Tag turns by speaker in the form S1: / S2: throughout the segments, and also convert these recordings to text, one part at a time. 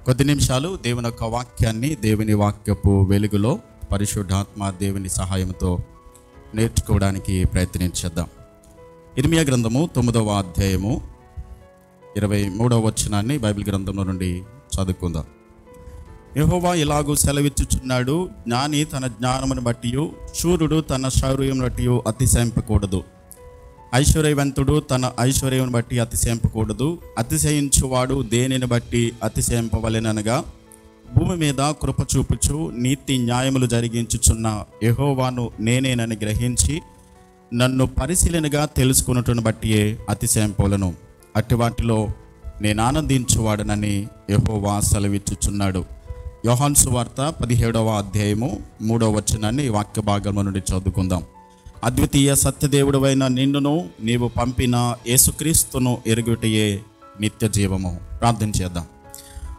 S1: కొద్ది నిమిషాలు దేవుని యొక్క వాక్యాన్ని దేవుని వాక్యపు వెలుగులో పరిశుద్ధాత్మ దేవుని సహాయంతో నేర్చుకోవడానికి ప్రయత్నించేద్దాం. ఇర్మియా గ్రంథము 9వ అధ్యాయము 23వ వచనాన్ని బైబిల్ గ్రంథంలో నుండి చదువుకుందాం. యెహోవా ఇలాగూ సెలవిచ్చుచున్నాడు, జ్ఞాని తన జ్ఞానమును బట్టి, శూరుడు తన శౌర్యమును బట్టి అతిశయింపకూడదు. ఐశ్వర్యవంతుడు తన ఐశ్వర్యమును బట్టి అతిశయింపకూడదు. అతిశయించువాడు దేనిని బట్టి అతిశయింపవలెననగా, భూమి మీద కృప చూపుచు నీతి న్యాయములు జరిగించుచున్న యెహోవాను నేనేనని గ్రహించి నన్ను పరిశీలనగా తెలుసుకున్నట్టును బట్టియే అతిశయింపవలను. అట్టి వాటిలో నేను ఆనందించువాడనని యెహోవా సెలవిచ్చుచున్నాడు. యోహాను సువార్త 17వ అధ్యాయము 3వ వచనాన్ని వాక్య భాగంలో నుండి చదువుకుందాం. అద్వితీయ సత్యదేవుడవైన నిన్నును నీవు పంపిన యేసుక్రీస్తును ఎరుగుటయే నిత్య జీవము. ప్రార్థన చేద్దాం.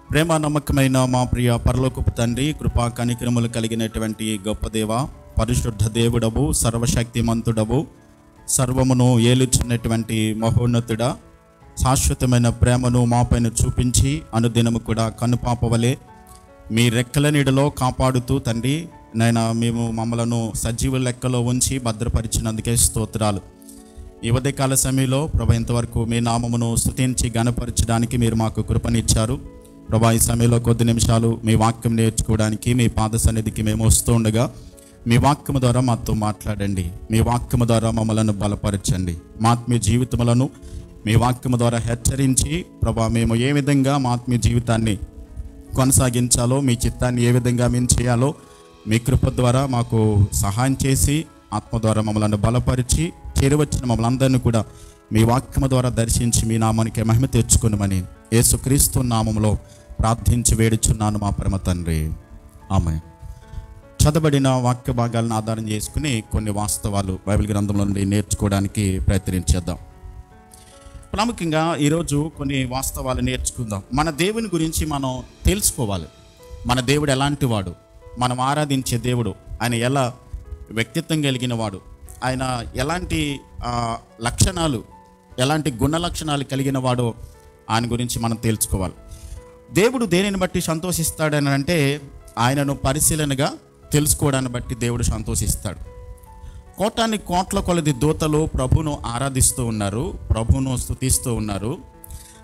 S1: ప్రేమ నమ్మకమైన మా ప్రియ పరలోకపు తండ్రి, కృపా కనికరములు కలిగినటువంటి గొప్ప దేవ, పరిశుద్ధ దేవుడవు, సర్వశక్తిమంతుడవు, సర్వమును ఏలుచున్నటువంటి మహోన్నతుడా, శాశ్వతమైన ప్రేమను మాపైన చూపించి అనుదినము కూడా కనుపాపవలే మీ రెక్కల నీడలో కాపాడుతూ తండ్రి నైనా మేము మమ్మలను సజీవ లెక్కలో ఉంచి భద్రపరిచినందుకే స్తోత్రాలు. ఈ ఉదయకాల సమయంలో ప్రభా ఇంతవరకు మీ నామమును స్తుతించి గణపరచడానికి మీరు మాకు కృపనిచ్చారు. ప్రభా ఈ సమయంలో కొద్ది నిమిషాలు మీ వాక్యం నేర్చుకోవడానికి మీ పాద సన్నిధికి మేము వస్తూ ఉండగా మీ వాక్యము ద్వారా మాతో మాట్లాడండి. మీ వాక్యము ద్వారా మమ్మలను బలపరచండి. మా ఆత్మీయ జీవితములను మీ వాక్యము ద్వారా హెచ్చరించి ప్రభా మేము ఏ విధంగా మా ఆత్మీయ జీవితాన్ని కొనసాగించాలో, మీ చిత్తాన్ని ఏ విధంగా మేము చేయాలో మీ కృప ద్వారా మాకు సహాయం చేసి ఆత్మ ద్వారా మమ్మల్ని బలపరిచి చేరువచ్చిన మమ్మల్ని అందరినీ కూడా మీ వాక్యము ద్వారా దర్శించి మీ నామానికి మహిమ తెచ్చుకునమని యేసుక్రీస్తు నామములో ప్రార్థించి వేడుచున్నాను మా పరమ తండ్రి, ఆమేన్. చదవబడిన వాక్య భాగాలను ఆధారం చేసుకుని కొన్ని వాస్తవాలు బైబిల్ గ్రంథంలో నుండి నేర్చుకోవడానికి ప్రయత్నించేద్దాం. ప్రాముఖ్యంగా ఈరోజు కొన్ని వాస్తవాలు నేర్చుకుందాం. మన దేవుని గురించి మనం తెలుసుకోవాలి. మన దేవుడు ఎలాంటి వాడు, మనం ఆరాధించే దేవుడు ఆయన ఎలా వ్యక్తిత్వం కలిగిన వాడు, ఆయన ఎలాంటి లక్షణాలు, ఎలాంటి గుణ లక్షణాలు కలిగిన వాడో ఆయన గురించి మనం తెలుసుకోవాలి. దేవుడు దేనిని బట్టి సంతోషిస్తాడని అంటే, ఆయనను పరిశీలనగా తెలుసుకోవడాన్ని బట్టి దేవుడు సంతోషిస్తాడు. కోటాన్ని కోట్ల కొలది దూతలు ప్రభువును ఆరాధిస్తూ ఉన్నారు, ప్రభువును స్తుతిస్తూ ఉన్నారు.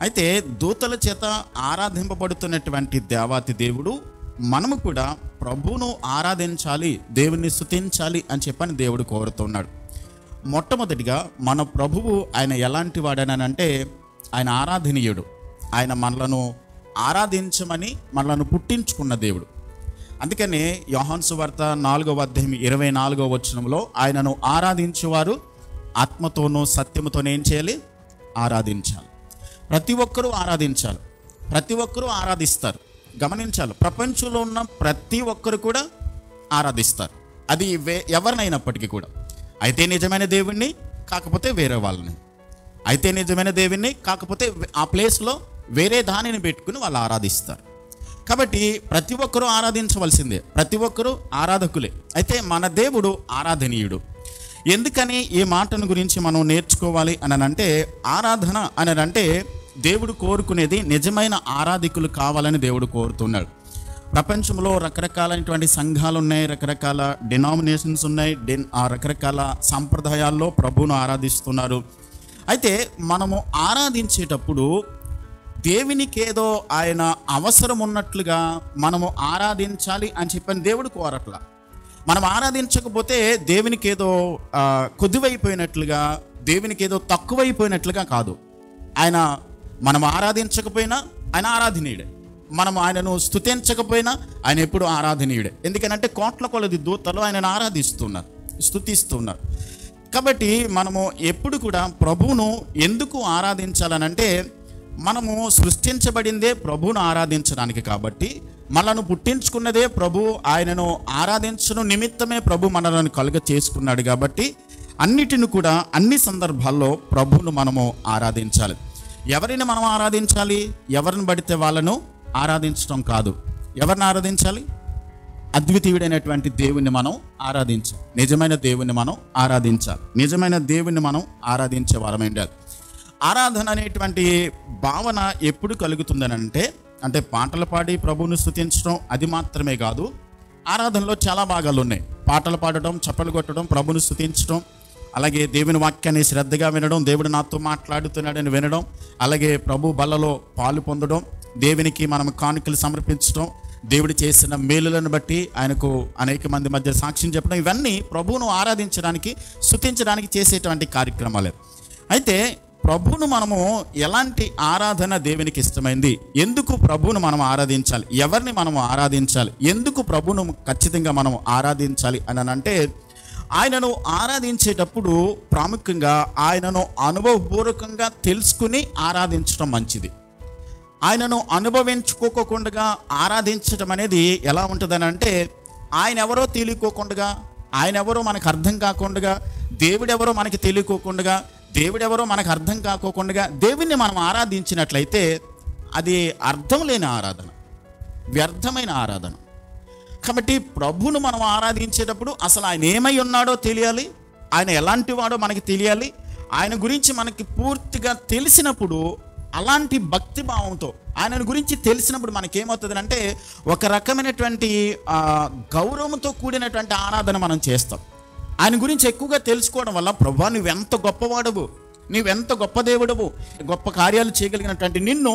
S1: అయితే దూతల చేత ఆరాధింపబడుతున్నటువంటి దేవాతి దేవుడు మనము కూడా ప్రభువును ఆరాధించాలి, దేవుని స్తుతించాలి అని చెప్పని దేవుడు కోరుతున్నాడు. మొట్టమొదటిగా మన ప్రభువు ఆయన ఎలాంటి వాడనంటే ఆయన ఆరాధనీయుడు. ఆయన మనలను ఆరాధించమని మనలను పుట్టించుకున్న దేవుడు. అందుకనే యోహాను సువార్త 4వ అధ్యాయం 24వ వచనంలో ఆయనను ఆరాధించేవారు ఆత్మతోనూ సత్యముతోనూ ఏం చేయాలి? ఆరాధించాలి. ప్రతి ఒక్కరూ ఆరాధించాలి, ప్రతి ఒక్కరూ ఆరాధిస్తారు. గమనించాలి, ప్రపంచంలో ఉన్న ప్రతి ఒక్కరు కూడా ఆరాధిస్తారు. అది ఎవరినైనప్పటికీ కూడా. అయితే నిజమైన దేవుణ్ణి, కాకపోతే వేరే వాళ్ళని. అయితే నిజమైన దేవుణ్ణి, కాకపోతే ఆ ప్లేస్లో వేరే దానిని పెట్టుకుని వాళ్ళు ఆరాధిస్తారు. కాబట్టి ప్రతి ఒక్కరూ ఆరాధించవలసిందే, ప్రతి ఒక్కరూ ఆరాధకులే. అయితే మన దేవుడు ఆరాధనీయుడు. ఎందుకని ఈ మాటను గురించి మనం నేర్చుకోవాలి అని అంటే, ఆరాధన అని అంటే దేవుడు కోరుకునేది నిజమైన ఆరాధికులు కావాలని దేవుడు కోరుతున్నాడు. ప్రపంచంలో రకరకాలైనటువంటి సంఘాలు ఉన్నాయి, రకరకాల డినామినేషన్స్ ఉన్నాయి, రకరకాల సంప్రదాయాల్లో ప్రభువును ఆరాధిస్తున్నారు. అయితే మనము ఆరాధించేటప్పుడు దేవునికి ఏదో ఆయన అవసరం ఉన్నట్లుగా మనము ఆరాధించాలి అని చెప్పని దేవుడు కోరట్లా. మనం ఆరాధించకపోతే దేవునికి ఏదో కొద్దివైపోయినట్లుగా, దేవునికి ఏదో తక్కువైపోయినట్లుగా కాదు. ఆయన మనం ఆరాధించకపోయినా ఆయన ఆరాధనీయుడే, మనం ఆయనను స్తుతించకపోయినా ఆయన ఎప్పుడు ఆరాధనీయుడే. ఎందుకనంటే కోట్ల కొలది దూతలు ఆయనను ఆరాధిస్తున్నారు, స్తుతిస్తున్నారు. కాబట్టి మనము ఎప్పుడు కూడా ప్రభువును ఎందుకు ఆరాధించాలనంటే, మనము సృష్టించబడిందే ప్రభువును ఆరాధించడానికి. కాబట్టి మనను పుట్టించుకున్నదే ప్రభు, ఆయనను ఆరాధించడం నిమిత్తమే ప్రభు మనలను కలుగ చేసుకున్నాడు. కాబట్టి అన్నిటిని కూడా అన్ని సందర్భాల్లో ప్రభువును మనము ఆరాధించాలి. ఎవరిని మనం ఆరాధించాలి? ఎవరిని పడితే వాళ్ళను ఆరాధించడం కాదు. ఎవరిని ఆరాధించాలి? అద్వితీయుడైనటువంటి దేవుణ్ణి మనం ఆరాధించాలి. నిజమైన దేవుణ్ణి మనం ఆరాధించాలి. నిజమైన దేవుణ్ణి మనం ఆరాధించే వారమై ఉండాలి. ఆరాధన అనేటువంటి భావన ఎప్పుడు కలుగుతుందనంటే, అంటే పాటలు పాడి ప్రభువుని స్తుతించడం అది మాత్రమే కాదు, ఆరాధనలో చాలా భాగాలు ఉన్నాయి. పాటలు పాడడం, చప్పలు కొట్టడం, ప్రభువుని స్తుతించడం, అలాగే దేవుని వాక్యాన్ని శ్రద్ధగా వినడం, దేవుడు నాతో మాట్లాడుతున్నాడని వినడం, అలాగే ప్రభు బల్లలో పాలు పొందడం, దేవునికి మనం కానుకలు సమర్పించడం, దేవుడు చేసిన మేలులను బట్టి ఆయనకు అనేక మంది మధ్య సాక్ష్యం చెప్పడం, ఇవన్నీ ప్రభువును ఆరాధించడానికి, స్తుతించడానికి చేసేటువంటి కార్యక్రమాలే. అయితే ప్రభువును మనము ఎలాంటి ఆరాధన దేవునికి ఇష్టమైంది, ఎందుకు ప్రభువును మనం ఆరాధించాలి, ఎవరిని మనం ఆరాధించాలి, ఎందుకు ప్రభువును ఖచ్చితంగా మనం ఆరాధించాలి అని అంటే, ఆయనను ఆరాధించేటప్పుడు ప్రాముఖ్యంగా ఆయనను అనుభవపూర్వకంగా తెలుసుకుని ఆరాధించడం మంచిది. ఆయనను అనుభవించుకోకుండా ఆరాధించడం అనేది ఎలా ఉంటుందని అంటే, ఆయన ఎవరో తెలియకోకుండా, ఆయన ఎవరో మనకు అర్థం కాకుండా, దేవుడెవరో మనకి తెలియకోకుండా, దేవుడెవరో మనకు అర్థం కాకోకుండా దేవుణ్ణి మనం ఆరాధించినట్లయితే అది అర్థం లేని ఆరాధన, వ్యర్థమైన ఆరాధన. కాబట్టి ప్రభువును మనం ఆరాధించేటప్పుడు అసలు ఆయన ఏమై ఉన్నాడో తెలియాలి, ఆయన ఎలాంటి వాడో మనకి తెలియాలి. ఆయన గురించి మనకి పూర్తిగా తెలిసినప్పుడు, అలాంటి భక్తి భావంతో ఆయన గురించి తెలిసినప్పుడు మనకేమవుతుంది అంటే, ఒక రకమైనటువంటి గౌరవంతో కూడినటువంటి ఆరాధన మనం చేస్తాం. ఆయన గురించి ఎక్కువగా తెలుసుకోవడం వల్ల, ప్రభువా నువ్వెంత గొప్పవాడవు, నువ్వెంత గొప్ప దేవుడవు, గొప్ప కార్యాలు చేయగలిగినటువంటి నిన్ను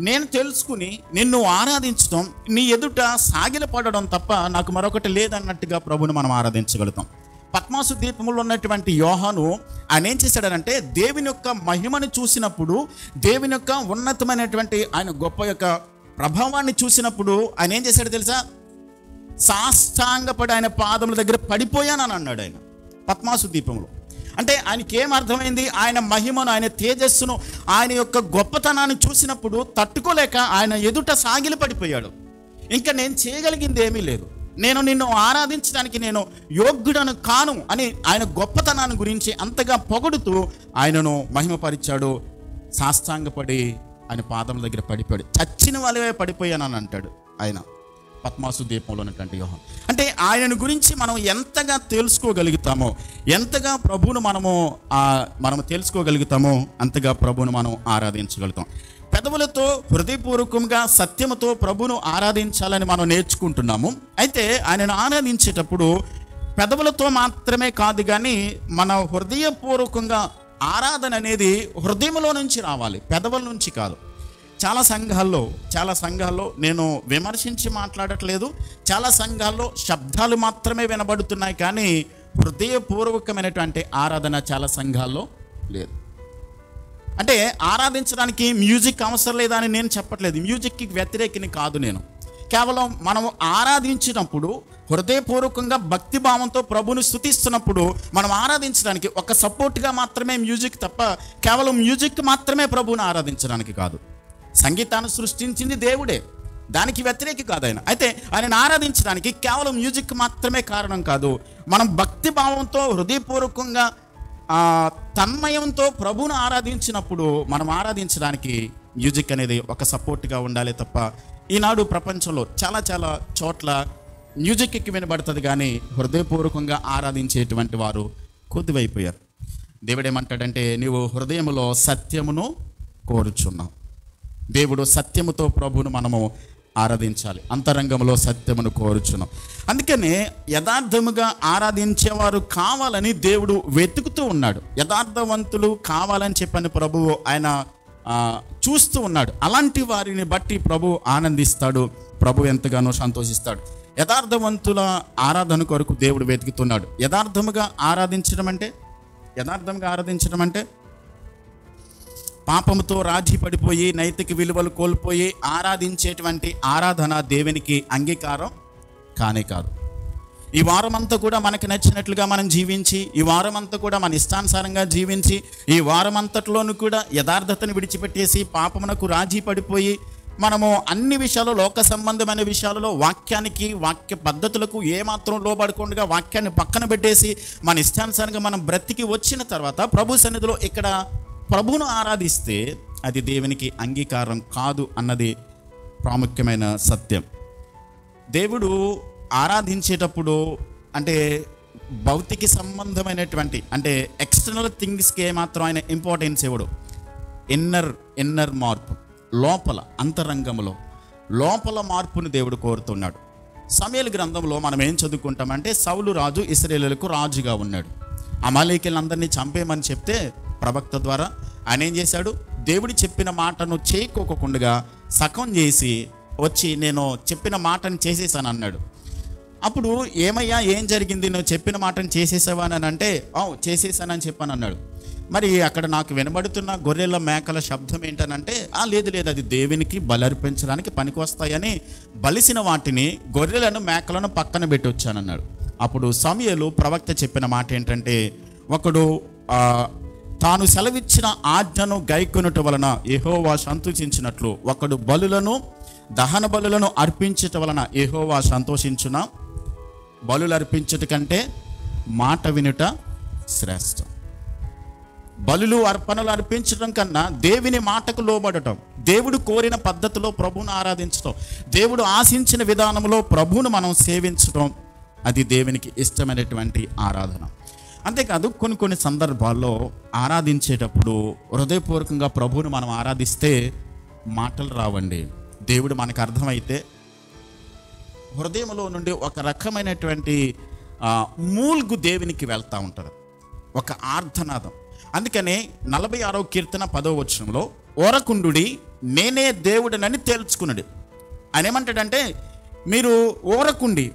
S1: నేను తెలుసుకుని నిన్ను ఆరాధించడం, నీ ఎదుట సాగిలపడడం తప్ప నాకు మరొకటి లేదన్నట్టుగా ప్రభువుని మనం ఆరాధించగలుగుతాం. పద్మాసు ద్వీపంలో ఉన్నటువంటి యోహాను ఆయన ఏం చేశాడనంటే, దేవుని యొక్క మహిమను చూసినప్పుడు, దేవుని యొక్క ఉన్నతమైనటువంటి ఆయన గొప్ప యొక్క ప్రభావాన్ని చూసినప్పుడు ఆయన ఏం చేశాడో తెలుసా, సాష్టాంగపడి ఆయన పాదముల దగ్గర పడిపోయానని అన్నాడు ఆయన పద్మాసు ద్వీపంలో. అంటే ఆయనకి ఏం అర్థమైంది, ఆయన మహిమను, ఆయన తేజస్సును, ఆయన యొక్క గొప్పతనాన్ని చూసినప్పుడు తట్టుకోలేక ఆయన ఎదుట సాగిలి పడిపోయాడు. ఇంకా నేను చేయగలిగింది ఏమీ లేదు, నేను నిన్ను ఆరాధించడానికి నేను యోగ్యుడను కాను అని ఆయన గొప్పతనాన్ని గురించి అంతగా పొగడుతూ ఆయనను మహిమపరిచాడు. సాష్టాంగపడి ఆయన పాదముల దగ్గర పడిపోయాడు. చచ్చిన వాళ్ళే పడిపోయానని అంటాడు ఆయన పద్మాసు ద్వీపంలో ఉన్నటువంటి యోహాను. అంటే ఆయనను గురించి మనం ఎంతగా తెలుసుకోగలుగుతామో, ఎంతగా ప్రభువును మనము తెలుసుకోగలుగుతామో అంతగా ప్రభువును మనం ఆరాధించగలుగుతాం. పెదవులతో హృదయపూర్వకంగా సత్యముతో ప్రభువును ఆరాధించాలని మనం నేర్చుకుంటున్నాము. అయితే ఆయనను ఆరాధించేటప్పుడు పెదవులతో మాత్రమే కాదు కానీ మన హృదయపూర్వకంగా ఆరాధన అనేది హృదయంలో నుంచి రావాలి, పెదవుల నుంచి కాదు. చాలా సంఘాల్లో నేను విమర్శించి మాట్లాడట్లేదు, చాలా సంఘాల్లో శబ్దాలు మాత్రమే వినబడుతున్నాయి కానీ హృదయపూర్వకమైనటువంటి ఆరాధన చాలా సంఘాల్లో లేదు. అంటే ఆరాధించడానికి మ్యూజిక్ అవసరం లేదని నేను చెప్పట్లేదు, మ్యూజిక్కి వ్యతిరేకిని కాదు నేను. కేవలం మనము ఆరాధించినప్పుడు హృదయపూర్వకంగా భక్తిభావంతో ప్రభుని స్తుతిస్తున్నప్పుడు మనం ఆరాధించడానికి ఒక సపోర్ట్గా మాత్రమే మ్యూజిక్ తప్ప కేవలం మ్యూజిక్ మాత్రమే ప్రభువుని ఆరాధించడానికి కాదు. సంగీతాన్ని సృష్టించింది దేవుడే, దానికి వ్యతిరేకి కాదు ఆయన. అయితే ఆయనను ఆరాధించడానికి కేవలం మ్యూజిక్ మాత్రమే కారణం కాదు. మనం భక్తి భావంతో హృదయపూర్వకంగా తన్మయంతో ప్రభువును ఆరాధించినప్పుడు మనం ఆరాధించడానికి మ్యూజిక్ అనేది ఒక సపోర్ట్గా ఉండాలి తప్ప, ఈనాడు ప్రపంచంలో చాలా చోట్ల మ్యూజిక్కి వినబడుతుంది కానీ హృదయపూర్వకంగా ఆరాధించేటువంటి వారు కొద్దివైపోయారు. దేవుడు ఏమంటాడంటే, నీవు హృదయములో సత్యమును కోరుచున్నావు. దేవుడు సత్యముతో ప్రభువును మనము ఆరాధించాలి, అంతరంగంలో సత్యమును కోరుచున్నాం. అందుకనే యథార్థముగా ఆరాధించేవారు కావాలని దేవుడు వెతుకుతూ ఉన్నాడు. యథార్థవంతులు కావాలని చెప్పని ప్రభువు ఆయన చూస్తూ ఉన్నాడు. అలాంటి వారిని బట్టి ప్రభువు ఆనందిస్తాడు, ప్రభు ఎంతగానో సంతోషిస్తాడు. యథార్థవంతుల ఆరాధన కొరకు దేవుడు వెతుకుతున్నాడు. యథార్థంగా ఆరాధించడం అంటే పాపముతో రాజీ పడిపోయి నైతిక విలువలు కోల్పోయి ఆరాధించేటువంటి ఆరాధన దేవునికి అంగీకారం కానే కాదు. ఈ వారమంతా కూడా మనకు నచ్చినట్లుగా మనం జీవించి, ఈ వారమంతా కూడా మన ఇష్టానుసారంగా జీవించి, ఈ వారమంతట్లోనూ కూడా యథార్థతను విడిచిపెట్టేసి పాపమునకు రాజీ పడిపోయి మనము అన్ని విషయాల్లో, లోక సంబంధమైన విషయాలలో వాక్యానికి, వాక్య పద్ధతులకు ఏమాత్రం లోబడకుండా వాక్యాన్ని పక్కన పెట్టేసి మన ఇష్టానుసారంగా మనం బ్రతికి వచ్చిన తర్వాత ప్రభు సన్నిధిలో ఇక్కడ ప్రభువును ఆరాధిస్తే అది దేవునికి అంగీకారం కాదు అన్నది ప్రాముఖ్యమైన సత్యం. దేవుడు ఆరాధించేటప్పుడు అంటే భౌతిక సంబంధమైనటువంటి అంటే ఎక్స్టర్నల్ థింగ్స్కి ఏమాత్రం ఆయన ఇంపార్టెన్స్ ఇవ్వడు. ఇన్నర్ మార్పు, లోపల అంతరంగంలో లోపల మార్పుని దేవుడు కోరుతున్నాడు. సమూయేలు గ్రంథంలో మనం ఏం చదువుకుంటామంటే, సౌలు రాజు ఇశ్రాయేలులకు రాజుగా ఉన్నాడు. అమాలేకీయులందరినీ చంపేయమని చెప్తే ప్రవక్త ద్వారా ఆయన ఏం చేశాడు, దేవుడు చెప్పిన మాటను చేయకోకుండా సగం చేసి వచ్చి నేను చెప్పిన మాటను చేసేసాను అన్నాడు. అప్పుడు ఏమయ్యా ఏం జరిగింది, నువ్వు చెప్పిన మాటను చేసేసావా అని అంటే, చేసేసానని చెప్పాను అన్నాడు. మరి అక్కడ నాకు వినబడుతున్న గొర్రెల మేకల శబ్దం ఏంటనంటే, లేదు అది దేవునికి బలి అర్పించడానికి పనికి వస్తాయని బలిసిన వాటిని, గొర్రెలను మేకలను పక్కన పెట్టి వచ్చానన్నాడు. అప్పుడు సమూయేలు ప్రవక్త చెప్పిన మాట ఏంటంటే, ఒకడు తాను సెలవిచ్చిన ఆజ్ఞను గైకొనుట వలన యెహోవా సంతోషించినట్లు ఒకడు బలులను దహన బలులను అర్పించట వలన యెహోవా సంతోషించున. బలులు అర్పించట కంటే మాట వినుట శ్రేష్టం. బలులు అర్పణలు అర్పించడం కన్నా దేవుని మాటకు లోబడటం, దేవుడు కోరిన పద్ధతిలో ప్రభువును ఆరాధించడం, దేవుడు ఆశించిన విధానంలో ప్రభువును మనం సేవించడం, అది దేవునికి ఇష్టమైనటువంటి ఆరాధన. అంతేకాదు కొన్ని సందర్భాల్లో ఆరాధించేటప్పుడు హృదయపూర్వకంగా ప్రభువును మనం ఆరాధిస్తే మాటలు రావండి. దేవుడు మనకు అర్థమైతే హృదయంలో నుండి ఒక రకమైనటువంటి మూల్గు దేవునికి వెళ్తూ ఉంటారు, ఒక ఆర్ధనాదం. అందుకనే 46వ కీర్తన 10వ వచనంలో, ఓరకుండుడి నేనే దేవుడనని తేల్చుకున్నాడు. ఆయన ఏమంటాడంటే, మీరు ఓరకుండి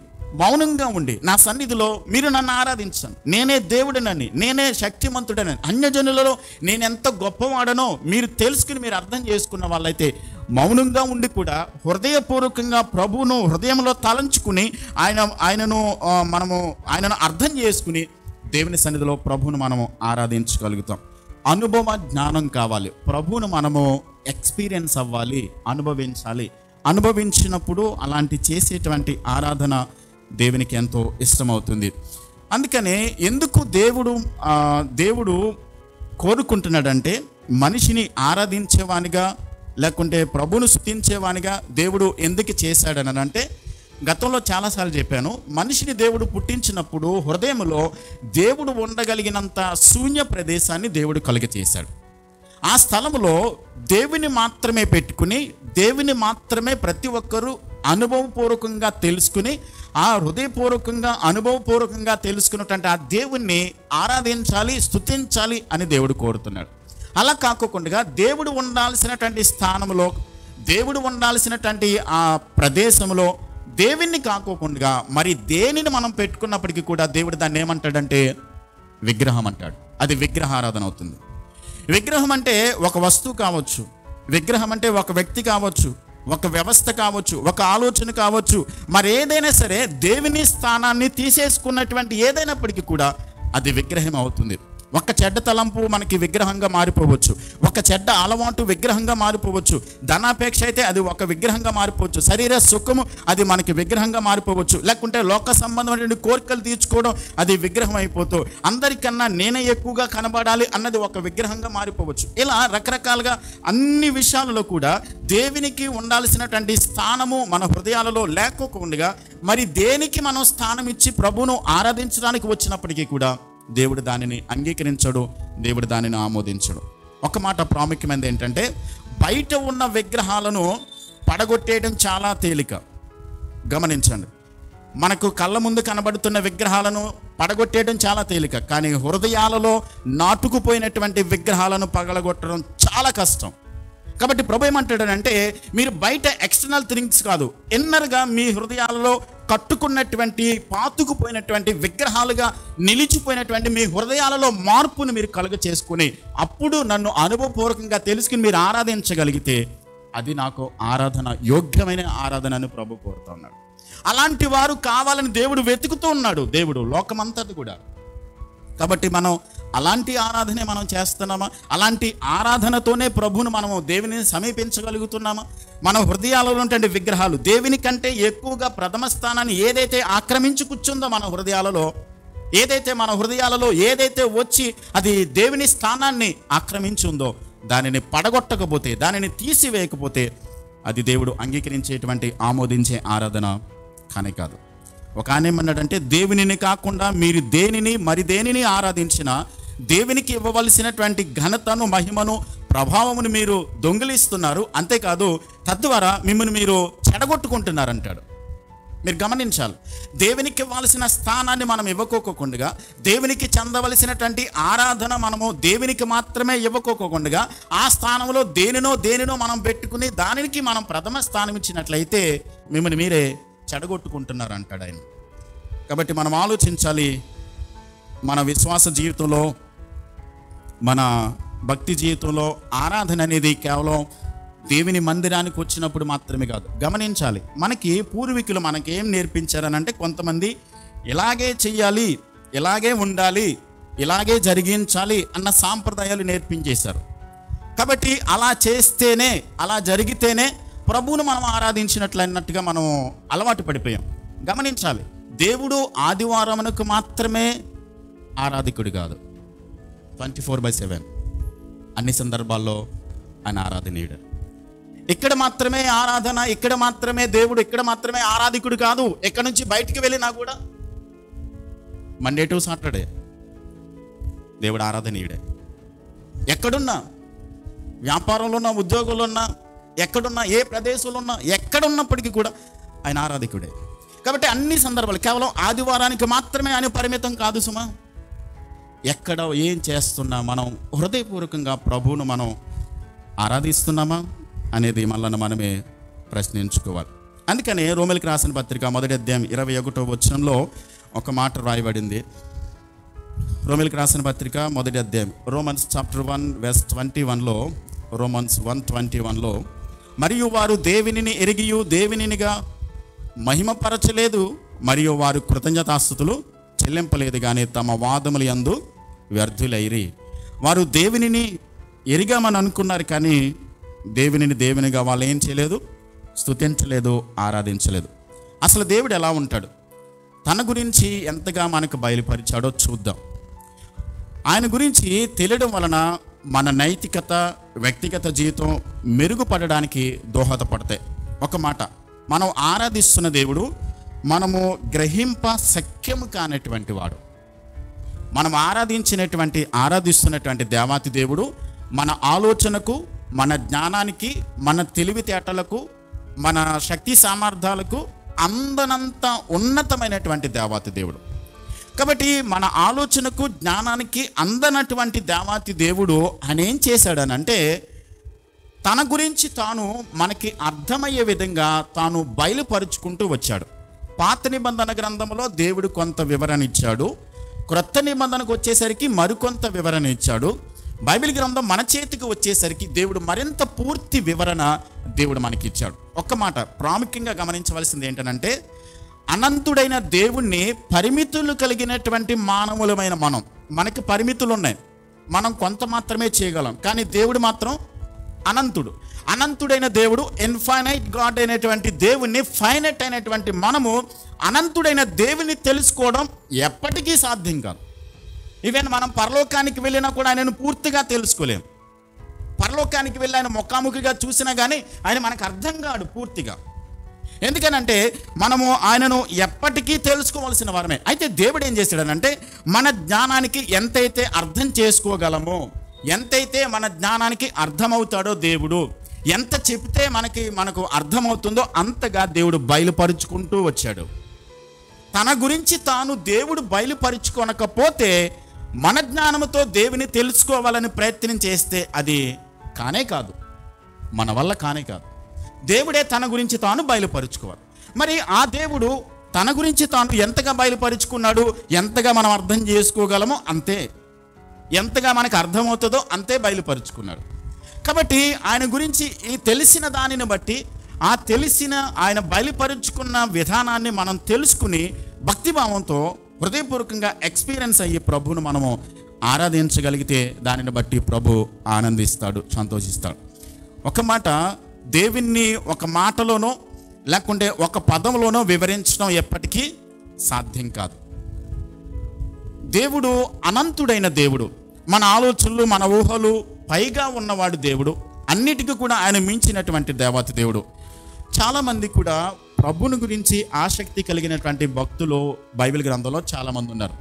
S1: మౌనంగా ఉండి నా సన్నిధిలో మీరు నన్ను ఆరాధించండి, నేనే దేవుడినని, నేనే శక్తిమంతుడనని, అన్యజనులలో నేను ఎంత గొప్పవాడనో మీరు తెలుసుకుని మీరు అర్థం చేసుకున్న వాళ్ళైతే మౌనంగా ఉండి కూడా హృదయపూర్వకంగా ప్రభువును హృదయంలో తలంచుకుని ఆయనను అర్థం చేసుకుని దేవుని సన్నిధిలో ప్రభువును మనము ఆరాధించగలుగుతాం. అనుభవ జ్ఞానం కావాలి, ప్రభువును మనము ఎక్స్పీరియన్స్ అవ్వాలి, అనుభవించాలి. అనుభవించినప్పుడు అలాంటి చేసేటువంటి ఆరాధన దేవునికి ఎంతో ఇష్టమవుతుంది. అందుకనే ఎందుకు దేవుడు కోరుకుంటున్నాడంటే, మనిషిని ఆరాధించేవానిగా లేకుంటే ప్రభువును స్తుతించేవానిగా దేవుడు ఎందుకు చేశాడని అంటే, గతంలో చాలాసార్లు చెప్పాను, మనిషిని దేవుడు పుట్టించినప్పుడు హృదయంలో దేవుడు ఉండగలిగినంత శూన్య ప్రదేశాన్ని దేవుడు కలుగచేశాడు. ఆ స్థలంలో దేవుని మాత్రమే పెట్టుకుని, దేవుని మాత్రమే ప్రతి ఒక్కరూ అనుభవపూర్వకంగా తెలుసుకుని, ఆ హృదయపూర్వకంగా అనుభవపూర్వకంగా తెలుసుకున్నటువంటి ఆ దేవుణ్ణి ఆరాధించాలి, స్తుతించాలి అని దేవుడు కోరుతున్నాడు. అలా కాకుండా దేవుడు ఉండాల్సినటువంటి స్థానంలో, దేవుడు ఉండాల్సినటువంటి ఆ ప్రదేశంలో దేవుణ్ణి కాకోకుండా మరి దేనిని మనం పెట్టుకున్నప్పటికీ కూడా దేవుడు దాన్ని ఏమంటాడంటే విగ్రహం అంటాడు. అది విగ్రహారాధన అవుతుంది. విగ్రహం అంటే ఒక వస్తువు కావచ్చు, విగ్రహం అంటే ఒక వ్యక్తి కావచ్చు, ఒక వ్యవస్థ కావచ్చు, ఒక ఆలోచన కావచ్చు, మరి ఏదైనా సరే దేవుని స్థానాన్ని తీసేసుకున్నటువంటి ఏదైనప్పటికీ కూడా అది విగ్రహం అవుతుంది. ఒక చెడ్డ తలంపు మనకి విగ్రహంగా మారిపోవచ్చు, ఒక చెడ్డ అలవాటు విగ్రహంగా మారిపోవచ్చు, ధనాపేక్ష అయితే అది ఒక విగ్రహంగా మారిపోవచ్చు, శరీర సుఖము అది మనకి విగ్రహంగా మారిపోవచ్చు, లేకుంటే లోక సంబంధమైన కోరికలు తీర్చుకోవడం అది విగ్రహం అయిపోతూ, అందరికన్నా నేనే ఎక్కువగా కనబడాలి అన్నది ఒక విగ్రహంగా మారిపోవచ్చు. ఇలా రకరకాలుగా అన్ని విషయాలలో కూడా దేవునికి ఉండాల్సినటువంటి స్థానము మన హృదయాలలో లేకోకుండా మరి దేనికి మనం స్థానం ఇచ్చి ప్రభువును ఆరాధించడానికి వచ్చినప్పటికీ కూడా దేవుడు దానిని అంగీకరించడు, దేవుడు దానిని ఆమోదించడు. ఒక మాట ప్రాముఖ్యమైనది ఏంటంటే, బయట ఉన్న విగ్రహాలను పడగొట్టేయడం చాలా తేలిక. గమనించండి, మనకు కళ్ళ ముందు కనబడుతున్న విగ్రహాలను పడగొట్టేయడం చాలా తేలిక, కానీ హృదయాలలో నాటుకుపోయినటువంటి విగ్రహాలను పగలగొట్టడం చాలా కష్టం. కాబట్టి ప్రభు ఏమంటాడనంటే, మీరు బయట ఎక్స్టర్నల్ థింగ్స్ కాదు, ఇన్నర్గా మీ హృదయాలలో కట్టుకున్నటువంటి పాతుకుపోయినటువంటి విగ్రహాలుగా నిలిచిపోయినటువంటి మీ హృదయాలలో మార్పును మీరు కలుగ చేసుకుని అప్పుడు నన్ను అనుభవపూర్వకంగా తెలుసుకుని మీరు ఆరాధించగలిగితే అది నాకు ఆరాధన, యోగ్యమైన ఆరాధనను ప్రభు కోరుతున్నాడు. అలాంటి వారు కావాలని దేవుడు వెతుకుతూ ఉన్నాడు, దేవుడు లోకమంతటి కూడా. కాబట్టి మనం అలాంటి ఆరాధనే మనం చేస్తున్నామా? అలాంటి ఆరాధనతోనే ప్రభువును మనము దేవుని సమీపించగలుగుతున్నామా? మన హృదయాలలో ఉన్నటువంటి విగ్రహాలు దేవుని కంటే ఎక్కువగా ప్రథమ స్థానాన్ని ఏదైతే ఆక్రమించి కూర్చుందో మన హృదయాలలో ఏదైతే వచ్చి అది దేవుని స్థానాన్ని ఆక్రమించి ఉందో దానిని పడగొట్టకపోతే, దానిని తీసివేయకపోతే అది దేవుడు అంగీకరించేటువంటి ఆమోదించే ఆరాధన కానే కాదు. ఒక ఆయన ఏమన్నాడంటే, దేవునిని కాకుండా మీరు దేనిని మరి దేనిని ఆరాధించినా దేవునికి ఇవ్వవలసినటువంటి ఘనతను, మహిమను, ప్రభావమును మీరు దొంగిలిస్తున్నారు, అంతేకాదు తద్వారా మిమ్మల్ని మీరు చెడగొట్టుకుంటున్నారు అంటాడు. మీరు గమనించాలి, దేవునికి ఇవ్వాల్సిన స్థానాన్ని మనం ఇవ్వకోకుండా, దేవునికి చెందవలసినటువంటి ఆరాధన మనము దేవునికి మాత్రమే ఇవ్వకోకుండా, ఆ స్థానంలో దేనినో మనం పెట్టుకుని దానికి మనం ప్రథమ స్థానం ఇచ్చినట్లయితే మిమ్మల్ని మీరే చెడగొట్టుకుంటున్నారు అంటాడు ఆయన. కాబట్టి మనం ఆలోచించాలి, మన విశ్వాస జీవితంలో, మన భక్తి జీవితంలో ఆరాధన అనేది కేవలం దేవుని మందిరానికి వచ్చినప్పుడు మాత్రమే కాదు. గమనించాలి, మనకి పూర్వీకులు మనకేం నేర్పించారనంటే, కొంతమంది ఇలాగే చెయ్యాలి, ఇలాగే ఉండాలి, ఇలాగే జరిగించాలి అన్న సాంప్రదాయాలు నేర్పించేశారు. కాబట్టి అలా చేస్తేనే, అలా జరిగితేనే ప్రభువును మనం ఆరాధించినట్లు అన్నట్టుగా మనం అలవాటు పడిపోయాం. గమనించాలి, దేవుడు ఆదివారమునకు మాత్రమే ఆరాధికుడు కాదు, 24/7 అన్ని సందర్భాల్లో ఆయన ఆరాధనీయుడు. ఇక్కడ మాత్రమే ఆరాధన, ఇక్కడ మాత్రమే దేవుడు, ఇక్కడ మాత్రమే ఆరాధికుడు కాదు. ఎక్కడి నుంచి బయటికి వెళ్ళినా కూడా మండే టు సాటర్డే దేవుడు ఆరాధనీయుడే. ఎక్కడున్నా, వ్యాపారంలో ఉన్నా, ఉద్యోగంలో ఉన్నా, ఎక్కడున్నా, ఏ ప్రదేశంలో ఉన్నా, ఎక్కడున్నప్పటికీ కూడా ఆయన ఆరాధికుడే. కాబట్టి అన్ని సందర్భాలు, కేవలం ఆదివారానికి మాత్రమే ఆయన పరిమితం కాదు సుమా. ఎక్కడ ఏం చేస్తున్నా మనం హృదయపూర్వకంగా ప్రభువును మనం ఆరాధిస్తున్నామా అనేది మనమే ప్రశ్నించుకోవాలి. అందుకనే రోమీయులకు రాసిన పత్రిక 1వ అధ్యాయం 21వ వచనంలో ఒక మాట రాయబడింది. రోమీయులకు రాసిన పత్రిక 1వ అధ్యాయం, రోమన్స్ చాప్టర్ 1:21లో, రోమన్స్ 1:21లో, మరియు వారు దేవునిని ఎరిగియు దేవునినిగా మహిమపరచలేదు, మరియు వారు కృతజ్ఞతాస్తుతులు చెల్లింపలేదు, కానీ తమ వాదములు యందు వ్యర్థులైరి. వారు దేవునిని ఎరిగామని అనుకున్నారు, కానీ దేవునిగా వాళ్ళు ఏం చేయలేదు, స్తుతించలేదు, ఆరాధించలేదు. అసలు దేవుడు ఎలా ఉంటాడు, తన గురించి ఎంతగా మనకు బయలుపరిచాడో చూద్దాం. ఆయన గురించి తెలియడం వలన మన నైతికత, వ్యక్తిగత జీవితం మెరుగుపడడానికి దోహదపడతాయి. ఒక మాట, మనం ఆరాధిస్తున్న దేవుడు మనము గ్రహింప శక్యము కానటువంటి వాడు. మనం ఆరాధిస్తున్నటువంటి దేవాతి దేవుడు మన ఆలోచనకు, మన జ్ఞానానికి, మన తెలివితేటలకు, మన శక్తి సామర్థ్యాలకు అందనంత ఉన్నతమైనటువంటి దేవాతి దేవుడు. కాబట్టి మన ఆలోచనకు, జ్ఞానానికి అందనటువంటి దేవాతి దేవుడు ఆయన ఏం చేశాడనంటే, తన గురించి తాను మనకి అర్థమయ్యే విధంగా తాను బయలుపరుచుకుంటూ వచ్చాడు. పాత నిబంధన గ్రంథంలో దేవుడు కొంత వివరణ ఇచ్చాడు, క్రొత్త నిబంధనకు వచ్చేసరికి మరికొంత వివరణ ఇచ్చాడు. బైబిల్ గ్రంథం మన చేతికి వచ్చేసరికి దేవుడు మరింత పూర్తి వివరణ దేవుడు మనకి ఇచ్చాడు. ఒక్క మాట ప్రాముఖ్యంగా గమనించవలసింది ఏంటంటే, అనంతుడైన దేవుణ్ణి పరిమితులు కలిగినటువంటి మానవులమైన మనకి పరిమితులు ఉన్నాయి, మనం కొంత మాత్రమే చేయగలం. కానీ దేవుడు మాత్రం అనంతుడైన దేవుడు, ఇన్ఫైనైట్ గాడ్ అయినటువంటి దేవుణ్ణి, ఫైనైట్ అయినటువంటి మనము అనంతుడైన దేవుని తెలుసుకోవడం ఎప్పటికీ సాధ్యం కాదు. ఈవెన్ మనం పరలోకానికి వెళ్ళినా కూడా ఆయనను పూర్తిగా తెలుసుకోలేం. పరలోకానికి వెళ్ళి ఆయన ముఖాముఖిగా చూసినా కానీ ఆయన మనకు అర్థం కాడు పూర్తిగా. ఎందుకనంటే మనము ఆయనను ఎప్పటికీ తెలుసుకోవాల్సిన వారమే. అయితే దేవుడు ఏం చేశాడనంటే, మన జ్ఞానానికి ఎంతైతే అర్థం చేసుకోగలమో, ఎంతైతే మన జ్ఞానానికి అర్థమవుతాడో దేవుడు, ఎంత చెప్తే మనకు అర్థమవుతుందో అంతగా దేవుడు బయలుపరుచుకుంటూ వచ్చాడు. తన గురించి తాను దేవుడు బయలుపరుచుకోనకపోతే మన జ్ఞానంతో దేవుని తెలుసుకోవాలని ప్రయత్నం చేస్తే అది కానే కాదు, మన వల్ల కానే కాదు. దేవుడే తన గురించి తాను బయలుపరుచుకోవాలి. మరి ఆ దేవుడు తన గురించి తాను ఎంతగా బయలుపరుచుకున్నాడు, ఎంతగా మనం అర్థం చేసుకోగలమో అంతే, ఎంతగా మనకు అర్థమవుతుందో అంతే బయలుపరుచుకున్నాడు. కాబట్టి ఆయన గురించి ఈ తెలిసిన దానిని బట్టి, ఆ తెలిసిన ఆయన బయలుపరుచుకున్న విధానాన్ని మనం తెలుసుకుని భక్తిభావంతో హృదయపూర్వకంగా ఎక్స్పీరియన్స్ అయ్యి ప్రభువును మనము ఆరాధించగలిగితే దానిని బట్టి ప్రభు ఆనందిస్తాడు, సంతోషిస్తాడు. ఒక మాట, దేవుణ్ణి ఒక మాటలోనో లేకుంటే ఒక పదంలోనో వివరించడం ఎప్పటికీ సాధ్యం కాదు. దేవుడు అనంతుడైన దేవుడు, మన ఆలోచనలు, మన ఊహలు పైగా ఉన్నవాడు దేవుడు, అన్నిటికీ కూడా ఆయన మించినటువంటి దేవత దేవుడు. చాలామంది కూడా ప్రభుని గురించి ఆసక్తి కలిగినటువంటి భక్తులు బైబిల్ గ్రంథంలో చాలామంది ఉన్నారు.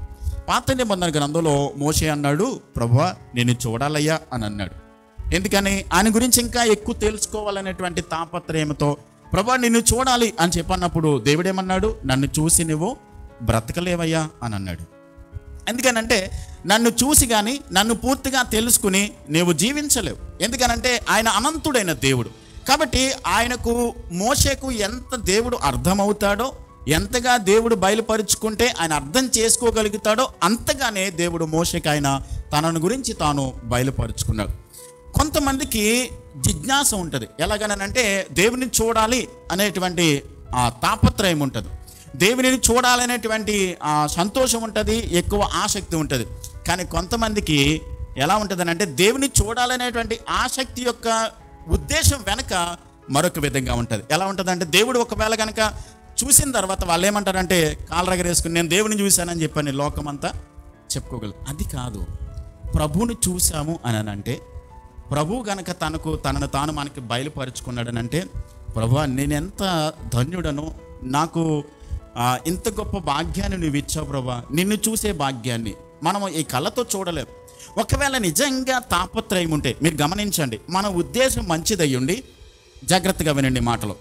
S1: పాత నిబంధన గ్రంథంలో మోషే అన్నాడు, ప్రభువా నేను చూడాలయ్యా అని అన్నాడు. ఎందుకని ఆయన గురించి ఇంకా ఎక్కువ తెలుసుకోవాలనేటువంటి తాపత్రయంతో ప్రభా నిన్ను చూడాలి అని చెప్పన్నప్పుడు దేవుడేమన్నాడు, నన్ను చూసి నువ్వు బ్రతకలేవయ్యా అని అన్నాడు. ఎందుకనంటే నన్ను చూసి కానీ నన్ను పూర్తిగా తెలుసుకుని నీవు జీవించలేవు. ఎందుకనంటే ఆయన అనంతుడైన దేవుడు. కాబట్టి ఆయనకు మోషేకు ఎంత దేవుడు అర్థమవుతాడో, ఎంతగా దేవుడు బయలుపరుచుకుంటే ఆయన అర్థం చేసుకోగలుగుతాడో అంతగానే దేవుడు మోషేకి ఆయన తనను గురించి తాను బయలుపరుచుకున్నాడు. కొంతమందికి జిజ్ఞాస ఉంటుంది, ఎలాగనంటే దేవుని చూడాలి అనేటువంటి ఆ తాపత్రయం ఉంటుంది, దేవునిని చూడాలనేటువంటి సంతోషం ఉంటుంది, ఎక్కువ ఆసక్తి ఉంటుంది. కానీ కొంతమందికి ఎలా ఉంటుందని అంటే దేవుని చూడాలనేటువంటి ఆసక్తి యొక్క ఉద్దేశం వెనక మరొక విధంగా ఉంటుంది. ఎలా ఉంటుందంటే దేవుడు ఒకవేళ కనుక చూసిన తర్వాత వాళ్ళు ఏమంటారంటే కాలు రగరేసుకుని నేను దేవుని చూశానని చెప్పని లోకమంతా చెప్పుకోగలరు. అది కాదు. ప్రభువుని చూసాము అని అంటే ప్రభు గనక తనను తాను మనకి బయలుపరుచుకున్నాడనంటే, ప్రభువా నేనెంత ధన్యుడను, నాకు ఇంత గొప్ప భాగ్యాన్ని నువ్వు ఇచ్చావు ప్రభా, నిన్ను చూసే భాగ్యాన్ని మనం ఈ కళ్ళతో చూడలేము. ఒకవేళ నిజంగా తాపత్రయం ఉంటే మీరు గమనించండి, మన ఉద్దేశం మంచిదయ్యుండి, జాగ్రత్తగా వినండి మాటలు,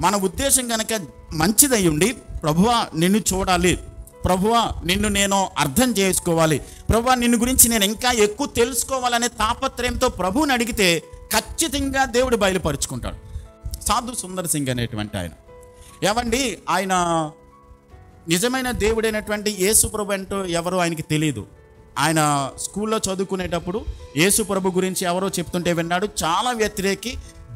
S1: మన ఉద్దేశం కనుక మంచిదయ్యుండి ప్రభువా నిన్ను చూడాలి, ప్రభువా నిన్ను నేను అర్థం చేసుకోవాలి, ప్రభువా నిన్ను గురించి నేను ఇంకా ఎక్కువ తెలుసుకోవాలనే తాపత్రయంతో ప్రభువుని అడిగితే ఖచ్చితంగా దేవుడు బయలుపరుచుకుంటాడు. సాధు సుందర్ సింగ్ అనేటువంటి ఆయన ఏవండి, ఆయన నిజమైన దేవుడైనటువంటి యేసు ప్రభు అంటూ ఎవరో ఆయనకి తెలియదు. ఆయన స్కూల్లో చదువుకునేటప్పుడు యేసు ప్రభు గురించి ఎవరో చెప్తుంటే విన్నాడు. చాలా వ్యతిరేకి,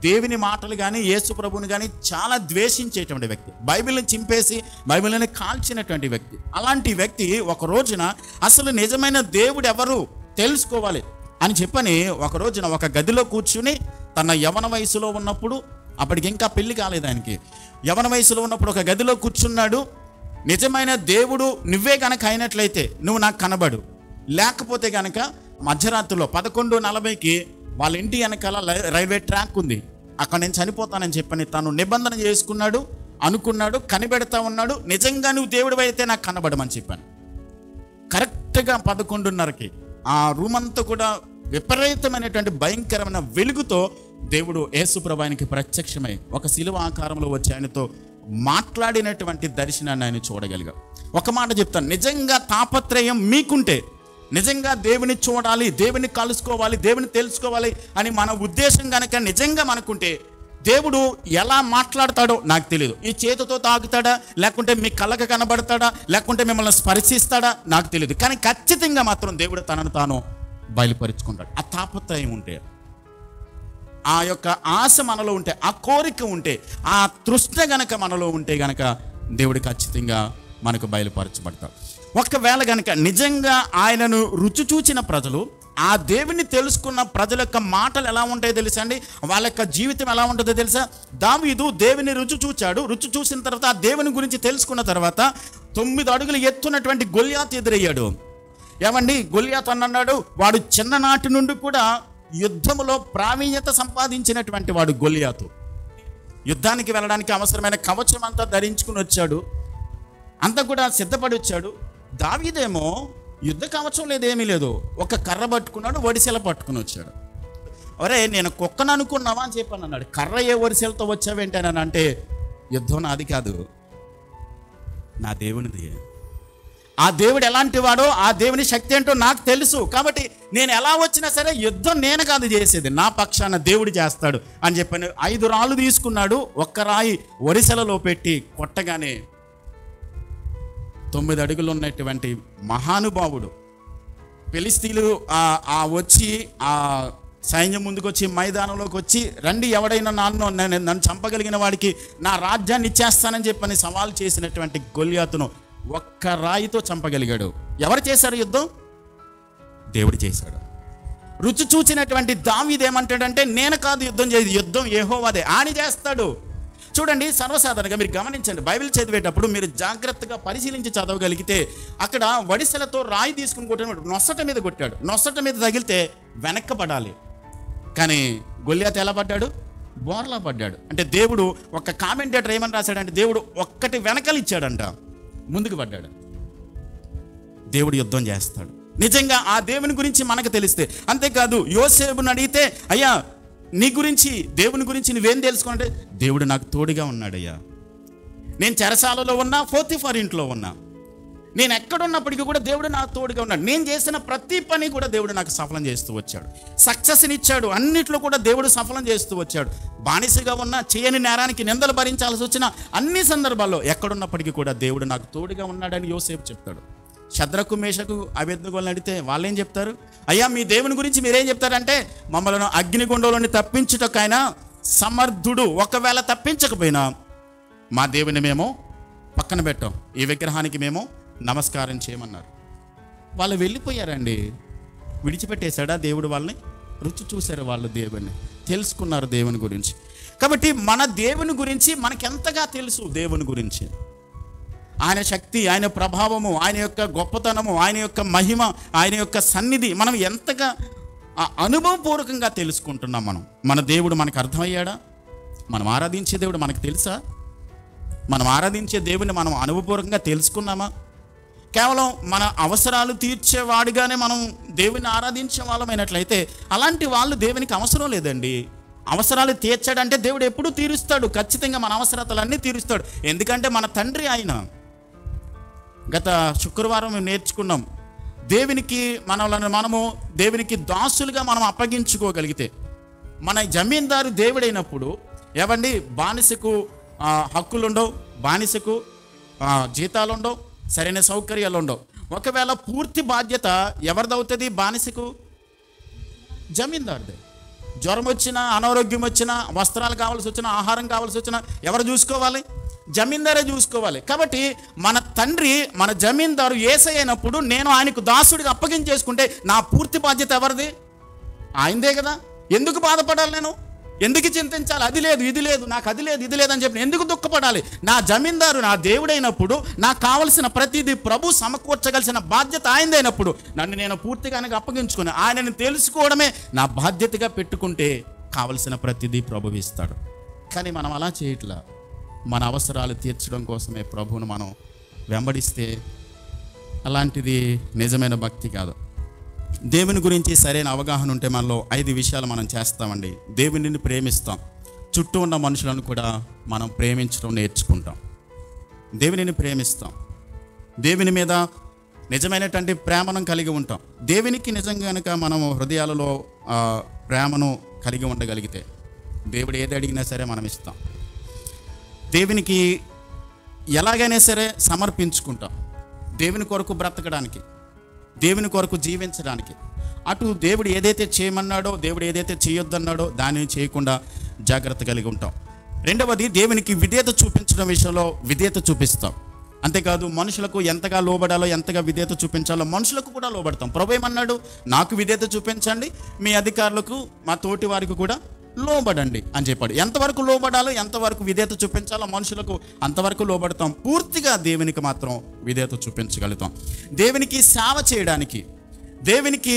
S1: దేవుని మాటలు కానీ యేసు ప్రభుని కానీ చాలా ద్వేషించేటువంటి వ్యక్తి, బైబిల్ని చింపేసి బైబిల్ని కాల్చినటువంటి వ్యక్తి. అలాంటి వ్యక్తి ఒక రోజున అసలు నిజమైన దేవుడు ఎవరు తెలుసుకోవాలి అని చెప్పని ఒక రోజున ఒక గదిలో కూర్చుని తన యవన వయసులో ఉన్నప్పుడు, అప్పటికి ఇంకా పెళ్లి కాలేదు ఆయనకి, యవన వయసులో ఉన్నప్పుడు ఒక గదిలో కూర్చున్నాడు. నిజమైన దేవుడు నువ్వే గనక అయినట్లయితే నువ్వు నాకు కనబడు, లేకపోతే గనక మధ్యరాత్రిలో 11:40కి వాళ్ళ ఇంటి వెనకాల రైల్వే ట్రాక్ ఉంది, అక్కడ నేను చనిపోతానని చెప్పని తను నిబంధన చేసుకున్నాడు, అనుకున్నాడు, కనిపెడతా ఉన్నాడు. నిజంగా నువ్వు దేవుడు అయితే నాకు కనబడమని చెప్పాను. కరెక్ట్గా 11:30కి ఆ రూమ్ అంతా కూడా విపరీతమైనటువంటి భయంకరమైన వెలుగుతో దేవుడు యేసు ప్రభువునికి ప్రత్యక్షమై ఒక శిలువ ఆకారంలో వచ్చి ఆయనతో మాట్లాడినటువంటి దర్శనాన్ని ఆయన చూడగలిగాడు. ఒక మాట చెప్తాను, నిజంగా తాపత్రయం మీకుంటే, నిజంగా దేవుని చూడాలి, దేవుని కలుసుకోవాలి, దేవుని తెలుసుకోవాలి అని మన ఉద్దేశం కనుక నిజంగా మనకుంటే దేవుడు ఎలా మాట్లాడతాడో నాకు తెలియదు. ఈ చేతితో తాకుతాడా, లేకుంటే మీ కళ్ళకు కనబడతాడా, లేకుంటే మిమ్మల్ని స్పర్శిస్తాడా నాకు తెలియదు. కానీ ఖచ్చితంగా మాత్రం దేవుడు తనను తాను బయలుపరుచుకుంటాడు. ఆ తాపత్రయం ఉంటే, ఆ యొక్క ఆశ మనలో ఉంటే, ఆ కోరిక ఉంటే, ఆ తృష్ణ గనక మనలో ఉంటే గనక దేవుడు ఖచ్చితంగా మనకు బయలుపరచబడతాడు. ఒకవేళ గనక నిజంగా ఆయనను రుచి చూచిన ప్రజలు, ఆ దేవుని తెలుసుకున్న ప్రజల యొక్క మాటలు ఎలా ఉంటాయో తెలుసా అండి, వాళ్ళ యొక్క జీవితం ఎలా ఉంటుందో తెలుసా? దావీదు దేవుని రుచి చూచాడు. రుచి చూసిన తర్వాత ఆ దేవుని గురించి తెలుసుకున్న తర్వాత 9 అడుగులు ఎత్తున్నటువంటి గొల్యాతు ఎదురయ్యాడు. ఏమండి, గొల్యాతు అన్నాడు, వాడు చిన్ననాటి నుండి కూడా యుద్ధములో ప్రావీణ్యత సంపాదించినటువంటి వాడు గొల్యాతు. యుద్ధానికి వెళ్ళడానికి అవసరమైన కవచం అంతా ధరించుకుని వచ్చాడు, అంతా కూడా సిద్ధపడి వచ్చాడు. దావీదేమో యుద్ధ కవచం లేదేమీ లేదు, ఒక కర్ర పట్టుకున్నాడు, వడిసెల పట్టుకుని వచ్చాడు. ఒరే నేను కుక్కను అనుకున్నావా అని చెప్పాను అన్నాడు. కర్ర ఏ వడిసెలతో వచ్చావేంటని అంటే, యుద్ధం నాది కాదు, నా దేవునిది. ఆ దేవుడు ఎలాంటి వాడో, ఆ దేవుని శక్తి ఏంటో నాకు తెలుసు. కాబట్టి నేను ఎలా వచ్చినా సరే యుద్ధం నేను కాదు చేసేది, నా పక్షాన దేవుడు చేస్తాడు అని చెప్పాను. 5 రాళ్ళు తీసుకున్నాడు, ఒక్క రాయి వరిసెలలో పెట్టి కొట్టగానే 9 అడుగులు ఉన్నటువంటి మహానుభావుడు ఫిలిస్తీయులు వచ్చి ఆ సైన్యం ముందుకు వచ్చి మైదానంలోకి వచ్చి, రండి ఎవడైనా నన్ను చంపగలిగిన వాడికి నా రాజ్యాన్ని ఇచ్చేస్తానని చెప్పని సవాల్ చేసినటువంటి గొల్యాతును ఒక్క రాయితో చంపగలిగాడు. ఎవరు చేశారు యుద్ధం? దేవుడు చేశాడు. రుచి చూచినటువంటి దావీదు ఏమంటాడంటే, నేను కాదు యుద్ధం చేసి, యుద్ధం యెహోవాదే, ఆయన చేస్తాడు. చూడండి, సర్వసాధారణంగా మీరు గమనించండి, బైబిల్ చదివేటప్పుడు మీరు జాగ్రత్తగా పరిశీలించి చదవగలిగితే అక్కడ వడిసెలతో రాయి తీసుకుని కొట్టాడు, నొసట మీద కొట్టాడు. నొసట మీద తగిలితే వెనక్కబడాలి, కానీ గొల్యాతు ఎలా పడ్డాడు? బోర్లా పడ్డాడు. అంటే దేవుడు, ఒక కామెంటేటర్ ఏమని రాశాడంటే, దేవుడు ఒక్కటి వెనకలు ఇచ్చాడంట, ముందుకు పడ్డాడు. దేవుడు యుద్ధం చేస్తాడు. నిజంగా ఆ దేవుని గురించి మనకు తెలిస్తే. అంతేకాదు యోసేపుని అడిగితే, అయ్యా నీ గురించి, దేవుని గురించి నువ్వేం తెలుసుకుంటే, దేవుడు నాకు తోడుగా ఉన్నాడయ్యా. నేను చెరసాలలో ఉన్నా, పోతీఫర్ ఇంట్లో ఉన్నా, నేను ఎక్కడున్నప్పటికీ కూడా దేవుడు నాకు తోడుగా ఉన్నాడు. నేను చేసిన ప్రతి పని కూడా దేవుడు నాకు సఫలం చేస్తూ వచ్చాడు. సక్సెస్ని ఇచ్చాడు, అన్నిట్లో కూడా దేవుడు సఫలం చేస్తూ వచ్చాడు. బానిసగా ఉన్నా, చేయని నేరానికి నిందలు భరించాల్సి వచ్చిన అన్ని సందర్భాల్లో ఎక్కడున్నప్పటికీ కూడా దేవుడు నాకు తోడుగా ఉన్నాడని యోసేపు చెప్తాడు. షద్రకు మేషకు అబేద్నెగోలను అడిగితే వాళ్ళేం చెప్తారు? అయ్యా మీ దేవుని గురించి మీరేం చెప్తారంటే, మమ్మల్ని అగ్నిగుండంలోని తప్పించుటకైనా సమర్థుడు, ఒకవేళ తప్పించకపోయినా మా దేవుని మేము పక్కన పెట్టాం, ఈ విగ్రహానికి మేము నమస్కారం చేయమన్నారు. వాళ్ళు వెళ్ళిపోయారండి, విడిచిపెట్టేశాడా దేవుడు వాళ్ళని? రుచి చూశారు వాళ్ళు, దేవుని తెలుసుకున్నారు దేవుని గురించి. కాబట్టి మన దేవుని గురించి మనకెంతగా తెలుసు? దేవుని గురించి ఆయన శక్తి, ఆయన ప్రభావము, ఆయన యొక్క గొప్పతనము, ఆయన యొక్క మహిమ, ఆయన యొక్క సన్నిధి మనం ఎంతగా అనుభవపూర్వకంగా తెలుసుకుంటున్నాం. మన దేవుడు మనకు అర్థమయ్యాడా? మనం ఆరాధించే దేవుడు మనకు తెలుసా? మనం ఆరాధించే దేవుని మనం అనుభవపూర్వకంగా తెలుసుకున్నామా? కేవలం మన అవసరాలు తీర్చేవాడిగానే మనం దేవుని ఆరాధించే వాళ్ళమైనట్లయితే అలాంటి వాళ్ళు దేవునికి అవసరం లేదండి. అవసరాలు తీర్చాడంటే దేవుడు ఎప్పుడూ తీరుస్తాడు, ఖచ్చితంగా మన అవసరాలన్నీ తీరుస్తాడు. ఎందుకంటే మన తండ్రి ఆయన. గత శుక్రవారం మేము నేర్చుకున్నాం, దేవునికి మనము దేవునికి దాసులుగా మనం అప్పగించుకోగలిగితే, మన జమీందారు దేవుడైనప్పుడు ఏవండి బానిసకు హక్కులు ఉండవు, బానిసకు జీతాలు ఉండవు, సరైన సౌకర్యాలు ఉండవు. ఒకవేళ పూర్తి బాధ్యత ఎవరిదవుతుంది? బానిసకు జమీందారుదే. జ్వరం వచ్చినా, అనారోగ్యం వచ్చినా, వస్త్రాలు కావాల్సి వచ్చినా, ఆహారం కావాల్సి వచ్చినా ఎవరు చూసుకోవాలి? జమీందారే చూసుకోవాలి. కాబట్టి మన తండ్రి, మన జమీందారు యేసయ్య అయినప్పుడు నేను ఆయనకు దాసుడిగా అప్పగించేసుకుంటే నా పూర్తి బాధ్యత ఎవరిది? ఆయనదే కదా. ఎందుకు బాధపడాలి? నేను ఎందుకు చింతించాలి? అది లేదు, ఇది లేదు, నాకు అది లేదు, ఇది లేదని చెప్పి ఎందుకు దుఃఖపడాలి? నా జమీందారు నా దేవుడైనప్పుడు నాకు కావలసిన ప్రతిదీ ప్రభు సమకూర్చగలిసిన బాధ్యత ఆయనదైనప్పుడు నన్ను నేను పూర్తిగా ఆయనకు అప్పగించుకుని ఆయనని తెలుసుకోవడమే నా బాధ్యతగా పెట్టుకుంటే కావలసిన ప్రతిదీ ప్రభు ఇస్తాడు. కానీ మనం అలా చేయట్లా. మన అవసరాలు తీర్చడం కోసమే ప్రభువును మనం వెంబడిస్తే అలాంటిది నిజమైన భక్తి కాదు. దేవుని గురించి సరైన అవగాహన ఉంటే మనలో 5 విషయాలు మనం చేస్తామండి. దేవునిని ప్రేమిస్తాం, చుట్టూ ఉన్న మనుషులను కూడా మనం ప్రేమించడం నేర్చుకుంటాం. దేవునిని ప్రేమిస్తాం, దేవుని మీద నిజమైనటువంటి ప్రేమను కలిగి ఉంటాం. దేవునికి నిజంగా కనుక మనం హృదయాలలో ప్రేమను కలిగి ఉండగలిగితే దేవుడు ఏది అడిగినా సరే మనం ఇస్తాం. దేవునికి ఎలాగైనా సరే సమర్పించుకుంటాం, దేవుని కొరకు బ్రతకడానికి, దేవుని కొరకు జీవించడానికి. అటు దేవుడు ఏదైతే చేయమన్నాడో, దేవుడు ఏదైతే చేయొద్దన్నాడో దానిని చేయకుండా జాగ్రత్త కలిగి ఉంటాం. రెండవది, దేవునికి విధేయత చూపించడం విషయంలో విధేయత చూపిస్తాం. అంతేకాదు మనుషులకు ఎంతగా లోబడాలో, ఎంతగా విధేయత చూపించాలో మనుషులకు కూడా లోబడతాం. ప్రభు ఏమన్నాడు? నాకు విధేయత చూపించండి, మీ అధికారులకు, మా తోటి వారికి కూడా లోబడండి అని చెప్పాడు. ఎంతవరకు లోబడాలో, ఎంతవరకు విధేయత చూపించాలో మనుషులకు అంతవరకు లోబడతాం. పూర్తిగా దేవునికి మాత్రం విధేయత చూపించగలుగుతాం. దేవునికి సేవ చేయడానికి, దేవునికి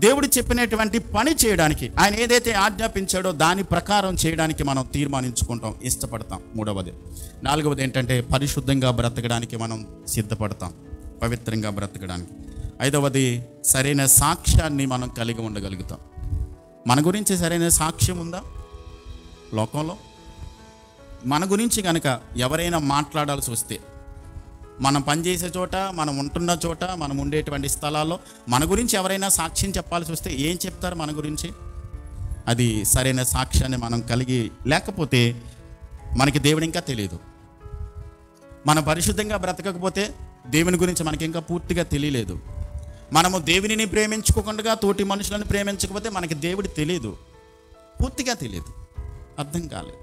S1: దేవుడు చెప్పినటువంటి పని చేయడానికి, ఆయన ఏదైతే ఆజ్ఞాపించాడో దాని ప్రకారం చేయడానికి మనం తీర్మానించుకుంటాం, ఇష్టపడతాం. మూడవది. నాలుగవది ఏంటంటే పరిశుద్ధంగా బ్రతకడానికి మనం సిద్ధపడతాం, పవిత్రంగా బ్రతకడానికి. ఐదవది, సరైన సాక్ష్యాన్ని మనం కలిగి ఉండగలుగుతాం. మన గురించి సరైన సాక్ష్యం ఉందా లోకంలో? మన గురించి కనుక ఎవరైనా మాట్లాడాల్సి వస్తే, మనం పనిచేసే చోట, మనం ఉంటున్న చోట, మనం ఉండేటువంటి స్థలాల్లో మన గురించి ఎవరైనా సాక్ష్యం చెప్పాల్సి వస్తే ఏం చెప్తారు మన గురించి? అది సరైన సాక్ష్యాన్ని మనం కలిగి లేకపోతే మనకి దేవుడు ఇంకా తెలియదు. మనం పరిశుద్ధంగా బ్రతకకపోతే దేవుని గురించి మనకి ఇంకా పూర్తిగా తెలియలేదు. మనము దేవునిని ప్రేమించుకోకుండా తోటి మనుషులను ప్రేమించకపోతే మనకి దేవుడు తెలియదు, పూర్తిగా తెలియదు, అర్థం కాలేదు.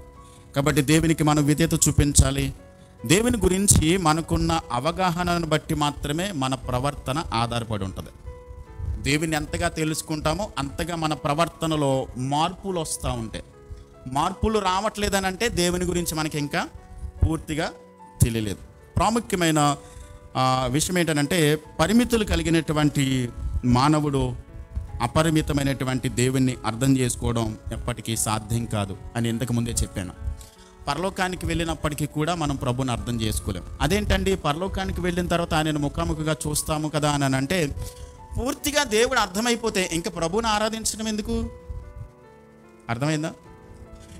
S1: కాబట్టి దేవునికి మనం విధేయత చూపించాలి. దేవుని గురించి మనకున్న అవగాహనను బట్టి మాత్రమే మన ప్రవర్తన ఆధారపడి ఉంటుంది. దేవుని ఎంతగా తెలుసుకుంటామో అంతగా మన ప్రవర్తనలో మార్పులు వస్తూ ఉంటాయి. మార్పులు రావట్లేదని అంటే దేవుని గురించి మనకి ఇంకా పూర్తిగా తెలియలేదు. ప్రాముఖ్యమైన విషయం ఏంటంటే, పరిమితులు కలిగినటువంటి మానవుడు అపరిమితమైనటువంటి దేవుణ్ణి అర్థం చేసుకోవడం ఎప్పటికీ సాధ్యం కాదు అని ఇంతకుముందే చెప్పాను. పరలోకానికి వెళ్ళినప్పటికీ కూడా మనం ప్రభుని అర్థం చేసుకోలేం. అదేంటండి, పరలోకానికి వెళ్ళిన తర్వాత ఆయనను ముఖాముఖిగా చూస్తాము కదా అని అంటే, పూర్తిగా దేవుడు అర్థమైపోతే ఇంకా ప్రభువుని ఆరాధించడం ఎందుకు? అర్థమైందా?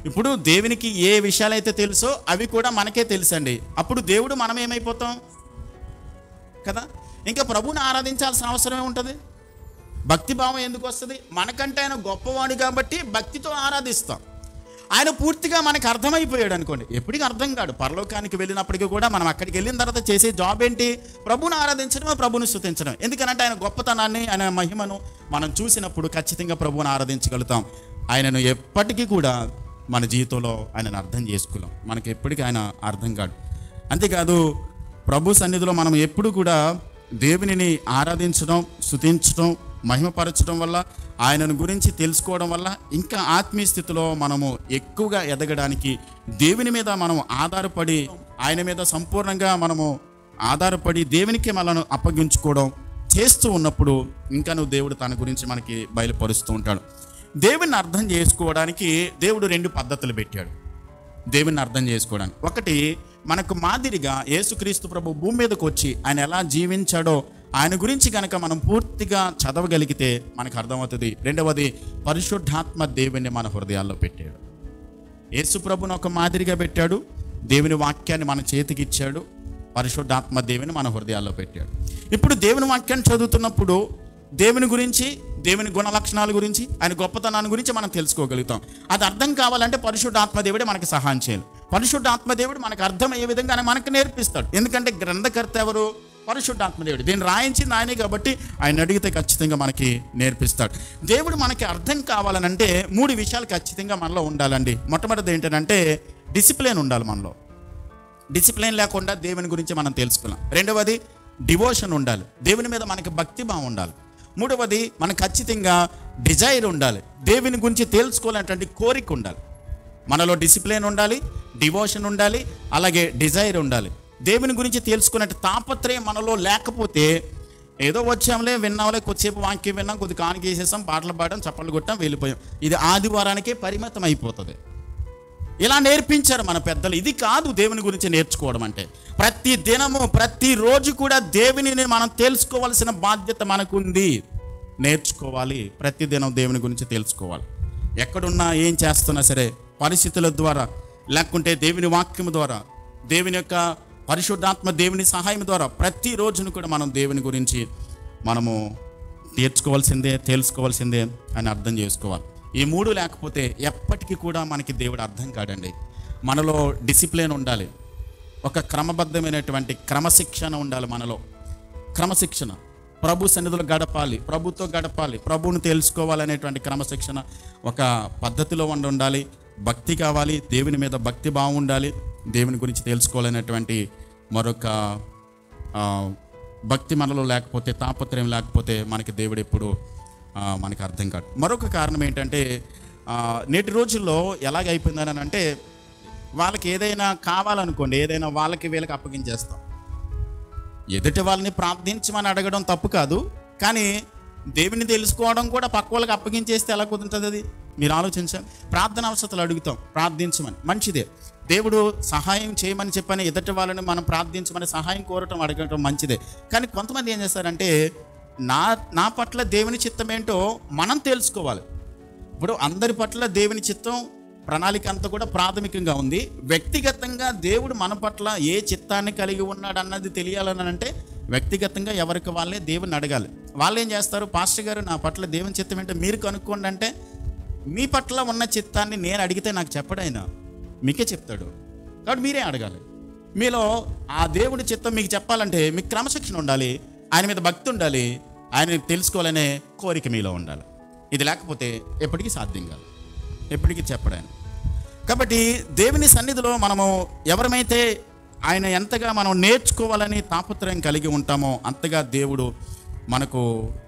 S1: ఇప్పుడు దేవునికి ఏ విషయాలైతే తెలుసో అవి కూడా మనకే తెలుసండి. అప్పుడు దేవుడు మనం ఏమైపోతాం కదా? ఇంకా ప్రభువుని ఆరాధించాల్సిన అవసరం ఏముంటుంది? భక్తిభావం ఎందుకు వస్తుంది? మనకంటే ఆయన గొప్పవాడు కాబట్టి భక్తితో ఆరాధిస్తాం. ఆయన పూర్తిగా మనకు అర్థమైపోయాడు అనుకోండి, ఎప్పటికీ అర్థం కాడు. పరలోకానికి వెళ్ళినప్పటికీ కూడా మనం అక్కడికి వెళ్ళిన తర్వాత చేసే జాబ్ ఏంటి? ప్రభువుని ఆరాధించడమే, ప్రభువుని స్తుతించడం. ఎందుకనంటే ఆయన గొప్పతనాన్ని, ఆయన మహిమను మనం చూసినప్పుడు ఖచ్చితంగా ప్రభువుని ఆరాధించగలుగుతాం. ఆయనను ఎప్పటికీ కూడా మన జీవితంలో ఆయనను అర్థం చేసుకోలేం. మనకి ఎప్పటికీ ఆయన అర్థం కాడు. అంతేకాదు, ప్రభు సన్నిధిలో మనం ఎప్పుడు కూడా దేవునిని ఆరాధించడం, స్తుతించడం, మహిమపరచడం వల్ల, ఆయనను గురించి తెలుసుకోవడం వల్ల ఇంకా ఆత్మీయ స్థితిలో మనము ఎక్కువగా ఎదగడానికి, దేవుని మీద మనం ఆధారపడి, ఆయన మీద సంపూర్ణంగా మనము ఆధారపడి దేవునికి మనను అప్పగించుకోవడం చేస్తూ ఉన్నప్పుడు ఇంకా దేవుడు తన గురించి మనకి బయలుపరుస్తూ ఉంటాడు. దేవుని అర్థం చేసుకోవడానికి దేవుడు 2 పద్ధతులు పెట్టాడు. దేవుని అర్థం చేసుకోవడానికి, ఒకటి మనకు మాదిరిగా యేసుక్రీస్తు ప్రభు భూమి మీదకి వచ్చి ఆయన ఎలా జీవించాడో ఆయన గురించి కనుక మనం పూర్తిగా చదవగలిగితే మనకు అర్థమవుతుంది. రెండవది, పరిశుద్ధాత్మ దేవుని మన హృదయాల్లో పెట్టాడు. యేసు ప్రభుని ఒక మాదిరిగా పెట్టాడు, దేవుని వాక్యాన్ని మన చేతికి ఇచ్చాడు, పరిశుద్ధాత్మ దేవుని మన హృదయాల్లో పెట్టాడు. ఇప్పుడు దేవుని వాక్యాన్ని చదువుతున్నప్పుడు దేవుని గురించి, దేవుని గుణ లక్షణాల గురించి, ఆయన గొప్పతనాన్ని గురించి మనం తెలుసుకోగలుగుతాం. అది అర్థం కావాలంటే పరిశుద్ధాత్మ దేవుడే మనకి సహాయం చేయాలి. పరిశుద్ధాత్మ దేవుడు మనకు అర్థమయ్యే విధంగా ఆయన మనకు నేర్పిస్తాడు. ఎందుకంటే గ్రంథకర్త ఎవరు? పరిశుద్ధాత్మ దేవుడు. దీన్ని రాయించింది ఆయనే కాబట్టి ఆయన అడిగితే ఖచ్చితంగా మనకి నేర్పిస్తాడు. దేవుడు మనకి అర్థం కావాలనంటే 3 విషయాలు ఖచ్చితంగా మనలో ఉండాలండి. మొట్టమొదటిది ఏంటంటే డిసిప్లిన్ ఉండాలి మనలో. డిసిప్లిన్ లేకుండా దేవుని గురించి మనం తెలుసుకోలేం. రెండవది, డివోషన్ ఉండాలి, దేవుని మీద మనకి భక్తి భావం ఉండాలి. మూడవది, మనకు ఖచ్చితంగా డిజైర్ ఉండాలి, దేవుని గురించి తెలుసుకోవాలనేటువంటి కోరిక ఉండాలి. మనలో డిసిప్లిన్ ఉండాలి, డివోషన్ ఉండాలి, అలాగే డిజైర్ ఉండాలి. దేవుని గురించి తెలుసుకునే తాపత్రయం మనలో లేకపోతే ఏదో వచ్చాంలే, విన్నాంలే, కొద్దిసేపు వాక్యం విన్నాం, కొద్ది కానుక వేసేసాం, పాటలు పాడడం, చప్పట్లు కొట్టాం, వెళ్ళిపోయాం. ఇది ఆదివారానికే పరిమితం అయిపోతుంది. ఇలా నేర్పించారు మన పెద్దలు. ఇది కాదు దేవుని గురించి నేర్చుకోవడం అంటే. ప్రతి దినము, ప్రతిరోజు కూడా దేవునిని మనం తెలుసుకోవాల్సిన బాధ్యత మనకుంది. నేర్చుకోవాలి, ప్రతిదినం దేవుని గురించి తెలుసుకోవాలి. ఎక్కడున్నా, ఏం చేస్తున్నా సరే, పరిస్థితుల ద్వారా, లేకుంటే దేవుని వాక్యం ద్వారా, దేవుని యొక్క పరిశుద్ధాత్మ దేవుని సహాయం ద్వారా ప్రతిరోజును కూడా మనం దేవుని గురించి మనము నేర్చుకోవాల్సిందే, తెలుసుకోవాల్సిందే అని అర్థం చేసుకోవాలి. ఈ 3 లేకపోతే ఎప్పటికీ కూడా మనకి దేవుడు అర్థం కాడండి. మనలో డిసిప్లిన్ ఉండాలి, ఒక క్రమబద్ధమైనటువంటి క్రమశిక్షణ ఉండాలి. మనలో క్రమశిక్షణ, ప్రభు సన్నిధిలో గడపాలి, ప్రభుతో గడపాలి, ప్రభువును తెలుసుకోవాలనేటువంటి క్రమశిక్షణ ఒక పద్ధతిలో ఉండాలి. భక్తి కావాలి, దేవుని మీద భక్తి భావం ఉండాలి, దేవుని గురించి తెలుసుకోవాలనేటువంటి మరొక భక్తి మనలో లేకపోతే, తాపత్రయం లేకపోతే మనకి దేవుడు ఎప్పుడు మనకి అర్థం కాదు. మరొక కారణం ఏంటంటే, నేటి రోజుల్లో ఎలాగైపోయిందని అంటే, వాళ్ళకి ఏదైనా కావాలనుకోండి, ఏదైనా వాళ్ళకి వీళ్ళకి అప్పగించేస్తాం. ఎదుటి వాళ్ళని ప్రార్థించమని అడగడం తప్పు కాదు, కానీ దేవుని తెలుసుకోవడం కూడా పక్క వాళ్ళకి అప్పగించేస్తే ఎలా కుదురుతుంది? అది మీరు ఆలోచించండి. ప్రార్థన అవసరాలు అడుగుతాం, ప్రార్థించమని, మంచిదే. దేవుడు సహాయం చేయమని చెప్పని ఎదుటి వాళ్ళని మనం ప్రార్థించమని సహాయం కోరటం, అడగటం మంచిదే. కానీ కొంతమంది ఏం చేస్తారంటే, నా పట్ల దేవుని చిత్తం ఏంటో మనం తెలుసుకోవాలి. ఇప్పుడు అందరి పట్ల దేవుని చిత్తం, ప్రణాళిక అంతా కూడా ప్రాథమికంగా ఉంది. వ్యక్తిగతంగా దేవుడు మన పట్ల ఏ చిత్తాన్ని కలిగి ఉన్నాడు అన్నది తెలియాలని అంటే వ్యక్తిగతంగా ఎవరికి వాళ్ళే దేవుని అడగాలి. వాళ్ళు ఏం చేస్తారు? పాస్టర్ గారు, నా పట్ల దేవుని చిత్తం ఏంటో మీరు కనుక్కోండి అంటే, మీ పట్ల ఉన్న చిత్తాన్ని నేను అడిగితే నాకు చెప్పడు, ఆయన మీకే చెప్తాడు. కాబట్టి మీరే అడగాలి. మీలో ఆ దేవుడి చిత్తం మీకు చెప్పాలంటే మీకు క్రమశిక్షణ ఉండాలి, ఆయన మీద భక్తి ఉండాలి, ఆయన తెలుసుకోవాలనే కోరిక మీలో ఉండాలి. ఇది లేకపోతే ఎప్పటికీ సాధ్యం కాదు, ఎప్పటికీ చెప్పడు ఆయన. కాబట్టి దేవుని సన్నిధిలో మనము ఎవరమైతే ఆయన ఎంతగా మనం నేర్చుకోవాలని తాపత్రయం కలిగి ఉంటామో అంతగా దేవుడు మనకు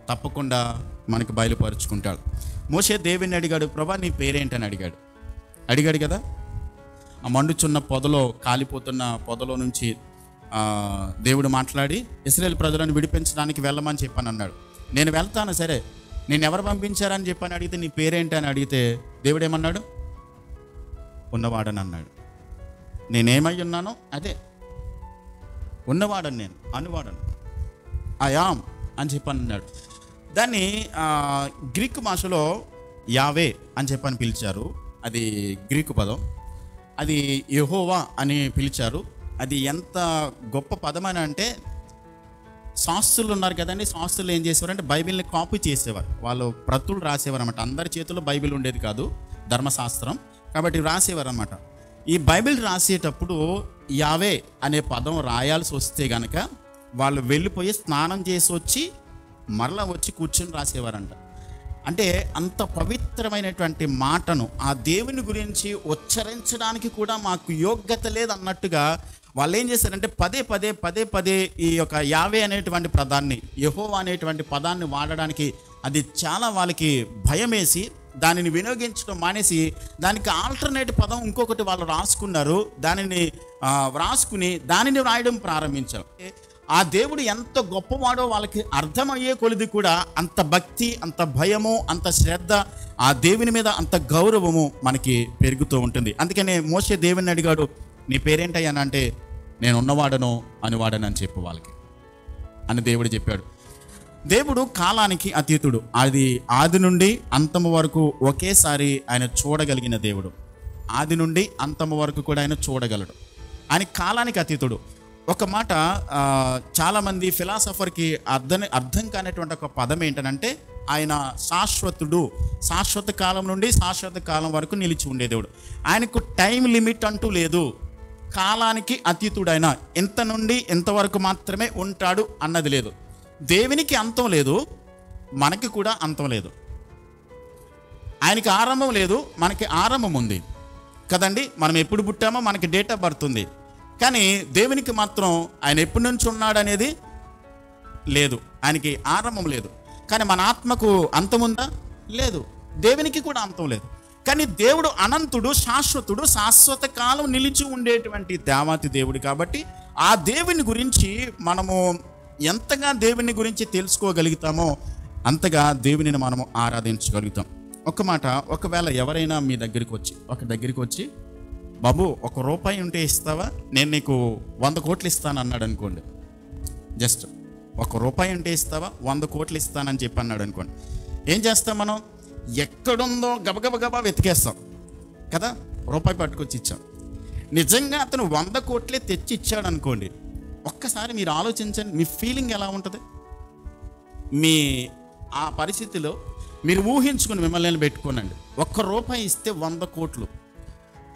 S1: తప్పకుండా మనకు బయలుపరుచుకుంటాడు. మోషే దేవుని అడిగాడు, ప్రభా నీ పేరేంటని అడిగాడు కదా. ఆ మండుచున్న పొదలో, కాలిపోతున్న పొదలో నుంచి దేవుడు మాట్లాడి ఇశ్రాయేలు ప్రజలను విడిపించడానికి వెళ్ళమని చెప్పని అన్నాడు. నేను వెళ్తాను, సరే, నేను ఎవరు పంపించారని చెప్పని అడిగితే నీ పేరేంటి అని అడిగితే దేవుడు ఏమన్నాడు? ఉన్నవాడని అన్నాడు. నేనేమై ఉన్నానో అదే, ఉన్నవాడని, నేను అనువాడను, ఐ యామ్ అని చెప్పని అన్నాడు. దాన్ని గ్రీకు భాషలో యావే అని చెప్పని పిలిచారు. అది గ్రీకు పదం. అది యెహోవా అని పిలిచారు. అది ఎంత గొప్ప పదం అని అంటే, శాస్త్రులు ఉన్నారు కదండి, శాస్త్రులు ఏం చేసేవారు అంటే బైబిల్ని కాపీ చేసేవారు. వాళ్ళు ప్రతులు రాసేవారు అనమాట. అందరి చేతుల్లో బైబిల్ ఉండేది కాదు, ధర్మశాస్త్రం, కాబట్టి రాసేవారు అనమాట. ఈ బైబిల్ రాసేటప్పుడు యావే అనే పదం రాయాల్సి వస్తే కనుక వాళ్ళు వెళ్ళిపోయి స్నానం చేసి వచ్చి మరలా వచ్చి కూర్చొని రాసేవారంట. అంటే అంత పవిత్రమైనటువంటి మాటను ఆ దేవుని గురించి ఉచ్చరించడానికి కూడా మాకు యోగ్యత లేదన్నట్టుగా వాళ్ళు ఏం చేశారంటే పదే పదే ఈ యొక్క యావే అనేటువంటి పదాన్ని, యెహోవా అనేటువంటి పదాన్ని వాడడానికి అది చాలా వాళ్ళకి భయం వేసి దానిని వినియోగించడం మానేసి దానికి ఆల్టర్నేట్ పదం ఇంకొకటి వాళ్ళు రాసుకున్నారు. దానిని రాసుకుని దానిని రాయడం ప్రారంభించారు. ఆ దేవుడు ఎంత గొప్పవాడో వాళ్ళకి అర్థమయ్యే కొలిది కూడా అంత భక్తి, అంత భయము, అంత శ్రద్ధ, ఆ దేవుని మీద అంత గౌరవము మనకి పెరుగుతూ ఉంటుంది. అందుకనే మోషే దేవుని అడిగాడు, నీ పేరేంటయ్యా అంటే, నేను ఉన్నవాడను అనివాడనని చెప్పు వాళ్ళకి అని దేవుడు చెప్పాడు. దేవుడు కాలానికి అతీతుడు. అది ఆది నుండి అంతము వరకు ఒకేసారి ఆయన చూడగలిగిన దేవుడు. ఆది నుండి అంతము వరకు కూడా ఆయన చూడగలడు. ఆయన కాలానికి అతీతుడు. ఒక మాట చాలామంది ఫిలాసఫర్కి అర్థం కానటువంటి ఒక పదం ఏంటనంటే, ఆయన శాశ్వతుడు. శాశ్వత కాలం నుండి శాశ్వత కాలం వరకు నిలిచి ఉండే దేవుడు. ఆయనకు టైం లిమిట్ అంటూ లేదు. కాలానికి అతీతుడైన ఎంత నుండి ఎంతవరకు మాత్రమే ఉంటాడు అన్నది లేదు. దేవునికి అంతం లేదు, మనకి కూడా అంతం లేదు. ఆయనకి ఆరంభం లేదు, మనకి ఆరంభం ఉంది కదండి. మనం ఎప్పుడు పుట్టామో మనకి డేట్ ఆఫ్ బర్త్ ఉంది. కానీ దేవునికి మాత్రం ఆయన ఎప్పటి నుంచి ఉన్నాడు అనేది లేదు, ఆయనకి ఆరంభం లేదు. కానీ మన ఆత్మకు అంతం ఉందా? లేదు. దేవునికి కూడా అంతం లేదు. కానీ దేవుడు అనంతుడు, శాశ్వతుడు, శాశ్వత కాలం నిలిచి ఉండేటువంటి దేవాతి దేవుడు. కాబట్టి ఆ దేవుని గురించి మనము ఎంతగా దేవుని గురించి తెలుసుకోగలుగుతామో అంతగా దేవునిని మనము ఆరాధించగలుగుతాం. ఒక మాట, ఒకవేళ ఎవరైనా మీ దగ్గరికి వచ్చి బాబు ₹1 ఉంటే ఇస్తావా, నేను నీకు 100 కోట్లు ఇస్తాను అన్నాడు అనుకోండి. జస్ట్ ₹1 ఉంటే ఇస్తావా, 100 కోట్లు ఇస్తానని చెప్పి అన్నాడు అనుకోండి. ఏం చేస్తాం మనం? ఎక్కడుందో గబగబా వెతికేస్తాం కదా. ₹1 పట్టుకొచ్చి ఇచ్చాం. నిజంగా అతను 100 కోట్లే తెచ్చి ఇచ్చాడు అనుకోండి, ఒక్కసారి మీరు ఆలోచించండి, మీ ఫీలింగ్ ఎలా ఉంటుంది? మీ ఆ పరిస్థితిలో మీరు ఊహించుకుని మిమ్మల్ని పెట్టుకోనండి. ₹1 ఇస్తే 100 కోట్లు.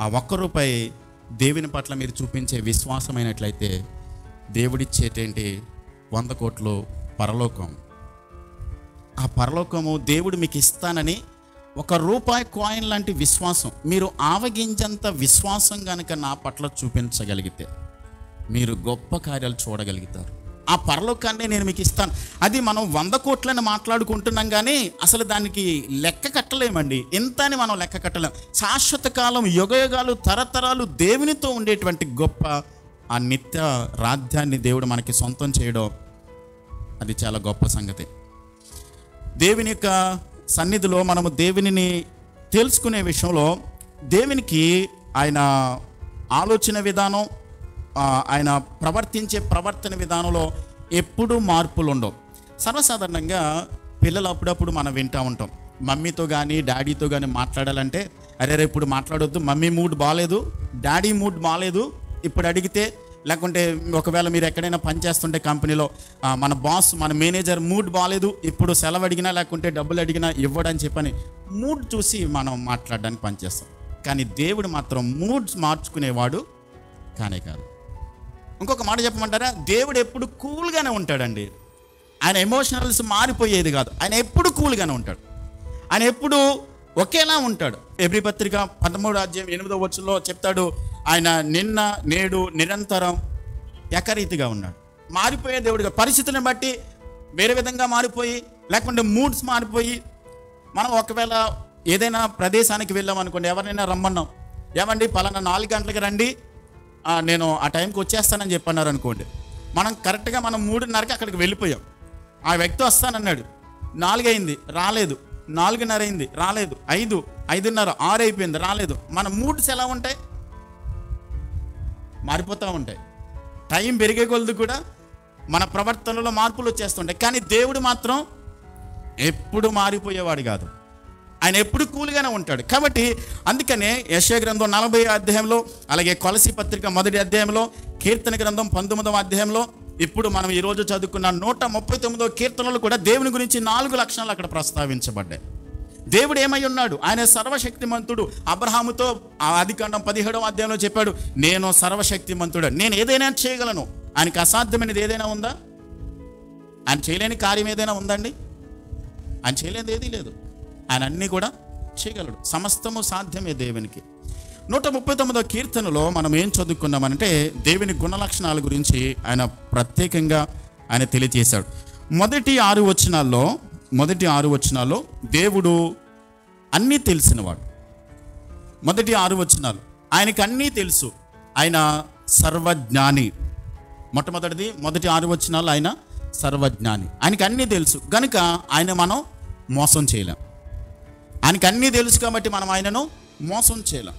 S1: ఆ ₹1 దేవుని పట్ల మీరు చూపించే విశ్వాసమైనట్లయితే దేవుడిచ్చేటేంటి 100 కోట్లు పరలోకం. ఆ పరలోకము దేవుడు మీకు ఇస్తానని ₹1 కాయిన్ లాంటి విశ్వాసం, మీరు ఆవగించంత విశ్వాసం కనుక నా పట్ల చూపించగలిగితే మీరు గొప్ప కార్యాలు చూడగలుగుతారు. ఆ పరలోకాన్ని నేను మీకు ఇస్తాను. అది మనం 100 కోట్లని మాట్లాడుకుంటున్నాం కానీ అసలు దానికి లెక్క కట్టలేమండి. ఎంత అని మనం లెక్క కట్టలేం. శాశ్వత కాలం, యుగయుగాలు, తరతరాలు దేవునితో ఉండేటువంటి గొప్ప ఆ నిత్య రాజ్యాన్ని దేవుడు మనకి సొంతం చేయడం, అది చాలా గొప్ప సంగతి. దేవుని యొక్క సన్నిధిలో మనము దేవునిని తెలుసుకునే విషయంలో దేవునికి ఆయన ఆలోచన విధానం, ఆయన ప్రవర్తించే ప్రవర్తన విధానంలో ఎప్పుడూ మార్పులు ఉండవు. సర్వసాధారణంగా పిల్లలు అప్పుడప్పుడు మనం వింటూ ఉంటాం, మమ్మీతో కానీ డాడీతో కానీ మాట్లాడాలంటే, అరే ఇప్పుడు మాట్లాడొద్దు, మమ్మీ మూడ్ బాగాలేదు, డాడీ మూడ్ బాగాలేదు ఇప్పుడు అడిగితే, లేకుంటే ఒకవేళ మీరు ఎక్కడైనా పనిచేస్తుంటే కంపెనీలో మన బాస్, మన మేనేజర్ మూడ్ బాగాలేదు, ఇప్పుడు సెలవు అడిగినా లేకుంటే డబ్బులు అడిగినా ఇవ్వడని చెప్పని మూడ్ చూసి మనం మాట్లాడడానికి పనిచేస్తాం. కానీ దేవుడు మాత్రం మూడ్స్ మార్చుకునేవాడు కానే కాదు. ఇంకొక మాట చెప్పమంటారా? దేవుడు ఎప్పుడు కూల్గానే ఉంటాడండి. ఆయన ఎమోషనల్స్ మారిపోయేది కాదు. ఆయన ఎప్పుడు కూల్గానే ఉంటాడు. ఆయన ఎప్పుడు ఒకేలా ఉంటాడు. ఎబ్రీ పత్రిక 13:8 చెప్తాడు, ఆయన నిన్న నేడు నిరంతరం ఏకరీతిగా ఉన్నాడు. మారిపోయే దేవుడిగా, పరిస్థితులను బట్టి వేరే విధంగా మారిపోయి, లేకుంటే మూడ్స్ మారిపోయి, మనం ఒకవేళ ఏదైనా ప్రదేశానికి వెళ్ళాం అనుకోండి, ఎవరైనా రమ్మన్నాం, ఏమండి పలానా 4 గంటలకు రండి, నేను ఆ టైంకి వచ్చేస్తానని చెప్పన్నారు అనుకోండి, మనం కరెక్ట్గా మనం 3:30కి అక్కడికి వెళ్ళిపోయాం. ఆ వ్యక్తి వస్తానన్నాడు, 4 అయింది రాలేదు, 4:30 అయింది రాలేదు, 5, 5:30, 6 అయిపోయింది రాలేదు. మన మూడ్స్ ఎలా ఉంటాయి? మారిపోతూ ఉంటాయి. టైం పెరిగే కొలది కూడా మన ప్రవర్తనలో మార్పులు వచ్చేస్తుంటాయి. కానీ దేవుడు మాత్రం ఎప్పుడు మారిపోయేవాడు కాదు. ఆయన ఎప్పుడు కూల్గానే ఉంటాడు. కాబట్టి అందుకనే యెషయా గ్రంథం 40 అధ్యాయంలో, అలాగే కొలసీ పత్రిక 1 అధ్యాయంలో, కీర్తన గ్రంథం 19వ అధ్యాయంలో, ఇప్పుడు మనం ఈరోజు చదువుకున్న 139వ కీర్తనలు కూడా దేవుని గురించి 4 లక్షణాలు అక్కడ ప్రస్తావించబడ్డాయి. దేవుడు ఏమై ఉన్నాడు? ఆయన సర్వశక్తిమంతుడు. అబ్రహాముతో ఆదికాండం 17వ అధ్యాయంలో చెప్పాడు, నేను సర్వశక్తిమంతుడు, నేను ఏదైనా చేయగలను. ఆయనకి అసాధ్యమైనది ఏదైనా ఉందా? ఆయన చేయలేని కార్యం ఏదైనా ఉందండి? ఆయన చేయలేనిది ఏదీ లేదు. ఆయన అన్నీ కూడా చేయగలడు. సమస్తము సాధ్యమే దేవునికి. 139వ కీర్తనలో మనం ఏం చదువుకున్నామంటే దేవుని గుణలక్షణాల గురించి ఆయన ప్రత్యేకంగా ఆయన తెలియజేశాడు. మొదటి 6 వచనాల్లో దేవుడు అన్నీ తెలిసినవాడు. మొదటి 6 వచనాలు, ఆయనకి అన్నీ తెలుసు, ఆయన సర్వజ్ఞాని. మొట్టమొదటిది మొదటి 6 వచనాలు, ఆయన సర్వజ్ఞాని, ఆయనకి అన్నీ తెలుసు కనుక ఆయన మనం మోసం చేయలేం. ఆయనకి అన్నీ తెలుసు కాబట్టి మనం ఆయనను మోసం చేయలేం.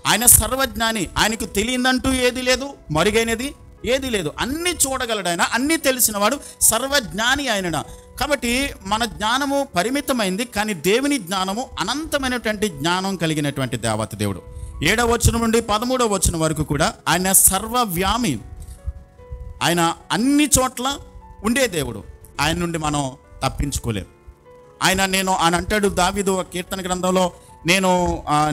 S1: ఆయన సర్వజ్ఞాని, ఆయనకు తెలియదంటూ ఏది లేదు, మరుగైనది ఏది లేదు. అన్నీ చూడగలడు ఆయన, అన్నీ తెలిసినవాడు, సర్వజ్ఞాని ఆయన. కాబట్టి మన జ్ఞానము పరిమితమైంది, కానీ దేవుని జ్ఞానము అనంతమైనటువంటి జ్ఞానం కలిగినటువంటి దేవత దేవుడు. 7వ వచనం నుండి 13వ వచనం వరకు కూడా ఆయన సర్వవ్యామి, ఆయన అన్ని చోట్ల ఉండే దేవుడు. ఆయన నుండి మనం తప్పించుకోలేం. ఆయన అంటాడు దావీదు కీర్తన గ్రంథంలో, నేను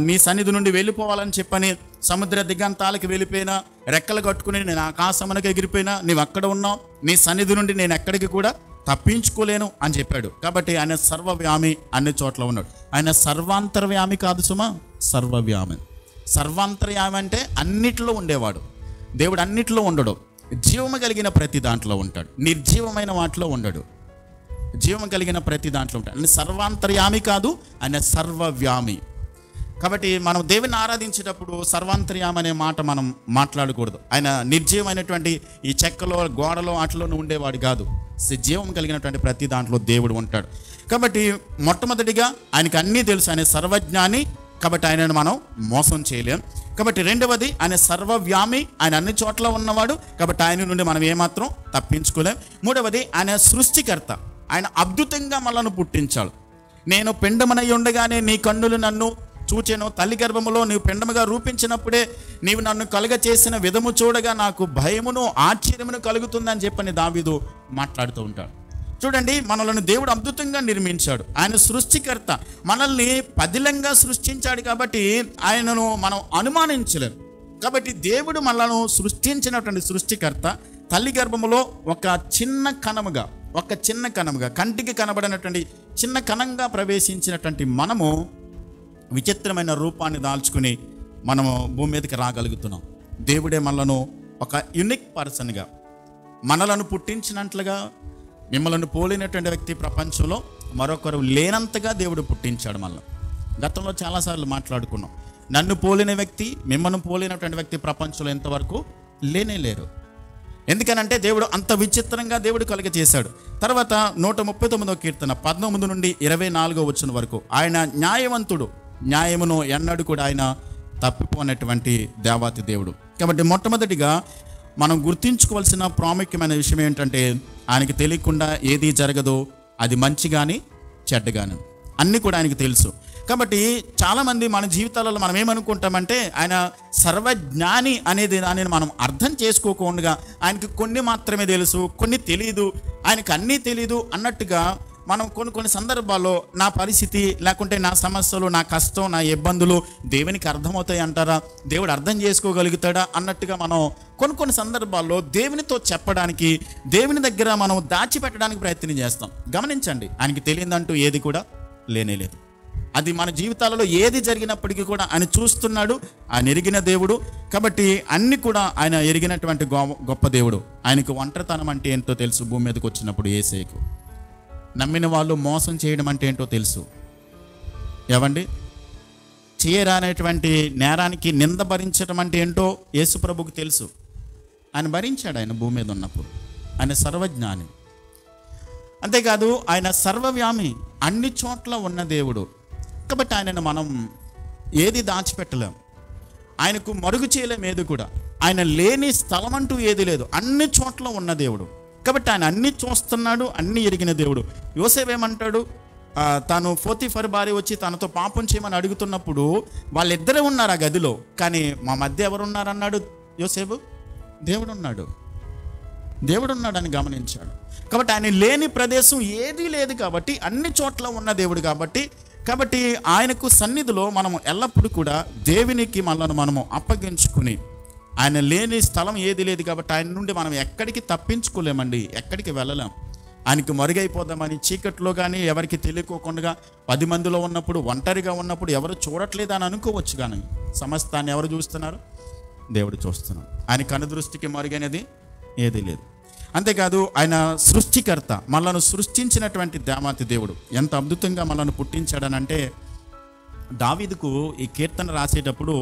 S1: నీ సన్నిధి నుండి వెళ్ళిపోవాలని చెప్పని సముద్ర దిగంతాలకు వెళ్ళిపోయినా, రెక్కలు కట్టుకుని నేను ఆకాశమునకు ఎగిరిపోయినా, నీవు అక్కడ ఉన్నావు, నీ సన్నిధి నుండి నేను ఎక్కడికి కూడా తప్పించుకోలేను అని చెప్పాడు. కాబట్టి ఆయన సర్వవ్యామి, అన్ని చోట్ల ఉన్నాడు. ఆయన సర్వాంతర్వ్యామి కాదు సుమా, సర్వవ్యామి. సర్వాంతర్యామి అంటే అన్నిట్లో ఉండేవాడు. దేవుడు అన్నిట్లో ఉండడు. జీవము కలిగిన ప్రతి దాంట్లో ఉంటాడు, నిర్జీవమైన వాటిలో ఉండడు. జీవం కలిగిన ప్రతి దాంట్లో ఉంటాడు. ఆయన సర్వాంతర్యామి కాదు, ఆయన సర్వవ్యామి. కాబట్టి మనం దేవుని ఆరాధించేటప్పుడు సర్వాంతర్యామి అనే మాట మనం మాట్లాడకూడదు. ఆయన నిర్జీవమైనటువంటి ఈ చెక్కలో, గోడలో, వాటిలోనూ ఉండేవాడు కాదు. జీవం కలిగినటువంటి ప్రతి దాంట్లో దేవుడు ఉంటాడు. కాబట్టి మొట్టమొదటిగా ఆయనకు అన్నీ తెలుసు, ఆయన సర్వజ్ఞాని, కాబట్టి ఆయనను మనం మోసం చేయలేం. కాబట్టి రెండవది ఆయన సర్వవ్యామి, ఆయన అన్ని చోట్ల ఉన్నవాడు, కాబట్టి ఆయన నుండి మనం ఏమాత్రం తప్పించుకోలేం. మూడవది ఆయన సృష్టికర్త, ఆయన అద్భుతంగా మనల్ని పుట్టించాడు. నేను పిండమనై ఉండగానే నీ కన్నులు నన్ను చూచెను, తల్లి గర్భములో నీవు పిండముగా రూపించినప్పుడే నీవు నన్ను కలుగ చేసిన విధము చూడగా నాకు భయమును ఆశ్చర్యమును కలుగుతుందని చెప్పని దావీదు మాట్లాడుతూ ఉంటాడు. చూడండి, మనల్ని దేవుడు అద్భుతంగా నిర్మించాడు. ఆయన సృష్టికర్త, మనల్ని పదిలంగా సృష్టించాడు. కాబట్టి ఆయనను మనం అనుమానించలేం. కాబట్టి దేవుడు మనలను సృష్టించినటువంటి సృష్టికర్త తల్లి గర్భములో ఒక చిన్న కణముగా కంటికి కనబడినటువంటి చిన్న కణంగా ప్రవేశించినటువంటి మనము విచిత్రమైన రూపాన్ని దాల్చుకుని మనము భూమి మీదకి రాగలుగుతున్నాం. దేవుడే మనలను ఒక యూనిక్ పర్సన్గా మనలను పుట్టించినట్లుగా, మిమ్మల్ని పోలినటువంటి వ్యక్తి ప్రపంచంలో మరొకరు లేనంతగా దేవుడు పుట్టించాడు మనల్ని. గతంలో చాలాసార్లు మాట్లాడుకున్నాం, నన్ను పోలిన వ్యక్తి, మిమ్మల్ని పోలినటువంటి వ్యక్తి ప్రపంచంలో ఎంతవరకు లేరు. ఎందుకనంటే దేవుడు అంత విచిత్రంగా దేవుడు కలుగ చేశాడు. తర్వాత 139వ కీర్తన 19 నుండి 24వ వచనం వరకు, ఆయన న్యాయవంతుడు, న్యాయమును ఎన్నడూ కూడా ఆయన తప్పిపోయినటువంటి దేవాతి దేవుడు. కాబట్టి మొట్టమొదటిగా మనం గుర్తించుకోవాల్సిన ప్రాముఖ్యమైన విషయం ఏంటంటే, ఆయనకి తెలియకుండా ఏది జరగదు, అది మంచి కానీ చెడ్డ కానీ అన్నీ కూడా ఆయనకి తెలుసు. కాబట్టి చాలామంది మన జీవితాలలో మనం ఏమనుకుంటామంటే, ఆయన సర్వజ్ఞాని అనేది దానిని మనం అర్థం చేసుకోకుండా ఆయనకి కొన్ని మాత్రమే తెలుసు, కొన్ని తెలియదు, ఆయనకు అన్నీ తెలీదు అన్నట్టుగా మనం కొన్ని సందర్భాల్లో నా పరిస్థితి, లేకుంటే నా సమస్యలు, నా కష్టం, నా ఇబ్బందులు దేవునికి అర్థమవుతాయి అంటారా, దేవుడు అర్థం చేసుకోగలుగుతాడా అన్నట్టుగా మనం కొన్ని సందర్భాల్లో దేవునితో చెప్పడానికి, దేవుని దగ్గర మనం దాచిపెట్టడానికి ప్రయత్నం చేస్తాం. గమనించండి, ఆయనకి తెలియదంటూ ఏది కూడా లేనేలేదు. అది మన జీవితాలలో ఏది జరిగినప్పటికీ కూడా ఆయన చూస్తున్నాడు, ఆయన ఎరిగిన దేవుడు. కాబట్టి అన్ని కూడా ఆయన ఎరిగినటువంటి గొప్ప దేవుడు. ఆయనకు ఒంటరితనం అంటే ఏంటో తెలుసు. భూమి మీదకి వచ్చినప్పుడు యేసేకు నమ్మిన వాళ్ళు మోసం చేయడం అంటే ఏంటో తెలుసు. ఏవండి, చేయరానటువంటి నేరానికి నింద భరించడం అంటే ఏంటో యేసు ప్రభుకు తెలుసు. ఆయన భరించాడు ఆయన భూమి మీద ఉన్నప్పుడు. ఆయన సర్వజ్ఞాని. అంతేకాదు ఆయన సర్వవ్యామి, అన్ని చోట్ల ఉన్న దేవుడు. కాబట్టి ఆయనను మనం ఏది దాచిపెట్టలేం, ఆయనకు మరుగు చేయలేం ఏది కూడా. ఆయన లేని స్థలం అంటూ ఏది లేదు, అన్ని చోట్ల ఉన్న దేవుడు. కాబట్టి ఆయన అన్ని చూస్తున్నాడు, అన్ని ఎరిగిన దేవుడు. యోసేపు ఏమంటాడు, తను పోతీఫర్ భార్య వచ్చి తనతో పాపం చేయమని అడుగుతున్నప్పుడు వాళ్ళిద్దరే ఉన్నారు ఆ గదిలో. కానీ మా మధ్య ఎవరున్నారు అన్నాడు యోసేపు? దేవుడు ఉన్నాడని గమనించాడు. కాబట్టి ఆయన లేని ప్రదేశం ఏదీ లేదు కాబట్టి, అన్ని చోట్ల ఉన్న దేవుడు కాబట్టి ఆయనకు సన్నిధిలో మనం ఎల్లప్పుడూ కూడా దేవునికి మనము అప్పగించుకుని, ఆయన లేని స్థలం ఏది లేదు కాబట్టి ఆయన నుండి మనం ఎక్కడికి తప్పించుకోలేమండి, ఎక్కడికి వెళ్ళలేం. ఆయనకి మరుగైపోదామని చీకట్లో కానీ ఎవరికి తెలియకోకుండా 10 మందిలో ఉన్నప్పుడు, ఒంటరిగా ఉన్నప్పుడు ఎవరు చూడట్లేదు అని అనుకోవచ్చు. కానీ సమస్తాన్ని ఎవరు చూస్తున్నారు? దేవుడు చూస్తున్నాడు. ఆయన కనుదృష్టికి మరుగైనది ఏదీ లేదు. అంతేకాదు ఆయన సృష్టికర్త, మనలను సృష్టించినటువంటి దేవాతి దేవుడు. ఎంత అద్భుతంగా మనల్ని పుట్టించాడనంటే, దావీదుకు ఈ కీర్తన రాసేటప్పుడు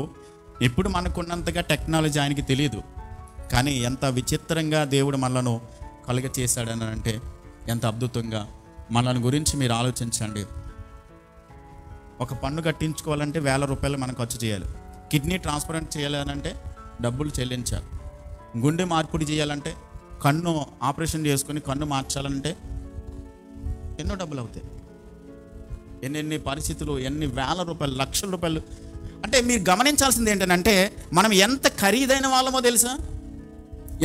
S1: ఎప్పుడు మనకున్నంతగా టెక్నాలజీ ఆయనకి తెలియదు. కానీ ఎంత విచిత్రంగా దేవుడు మనలను కలుగ చేశాడని అంటే, ఎంత అద్భుతంగా మనల్ని గురించి మీరు ఆలోచించండి. ఒక పన్ను కట్టించుకోవాలంటే 1000 రూపాయలు మనం ఖర్చు చేయాలి. కిడ్నీ ట్రాన్స్ప్లాంట్ చేయాలనంటే డబ్బులు చెల్లించాలి. గుండె మార్పిడి చేయాలంటే, కన్ను ఆపరేషన్ చేసుకొని కన్ను మార్చాలంటే ఎన్నో డబ్బులు అవుతాయి. ఎన్ని పరిస్థితులు, ఎన్ని 1000 రూపాయలు, లక్షల రూపాయలు. అంటే మీరు గమనించాల్సింది ఏంటంటే, మనం ఎంత ఖరీదైన వాళ్ళమో తెలుసా?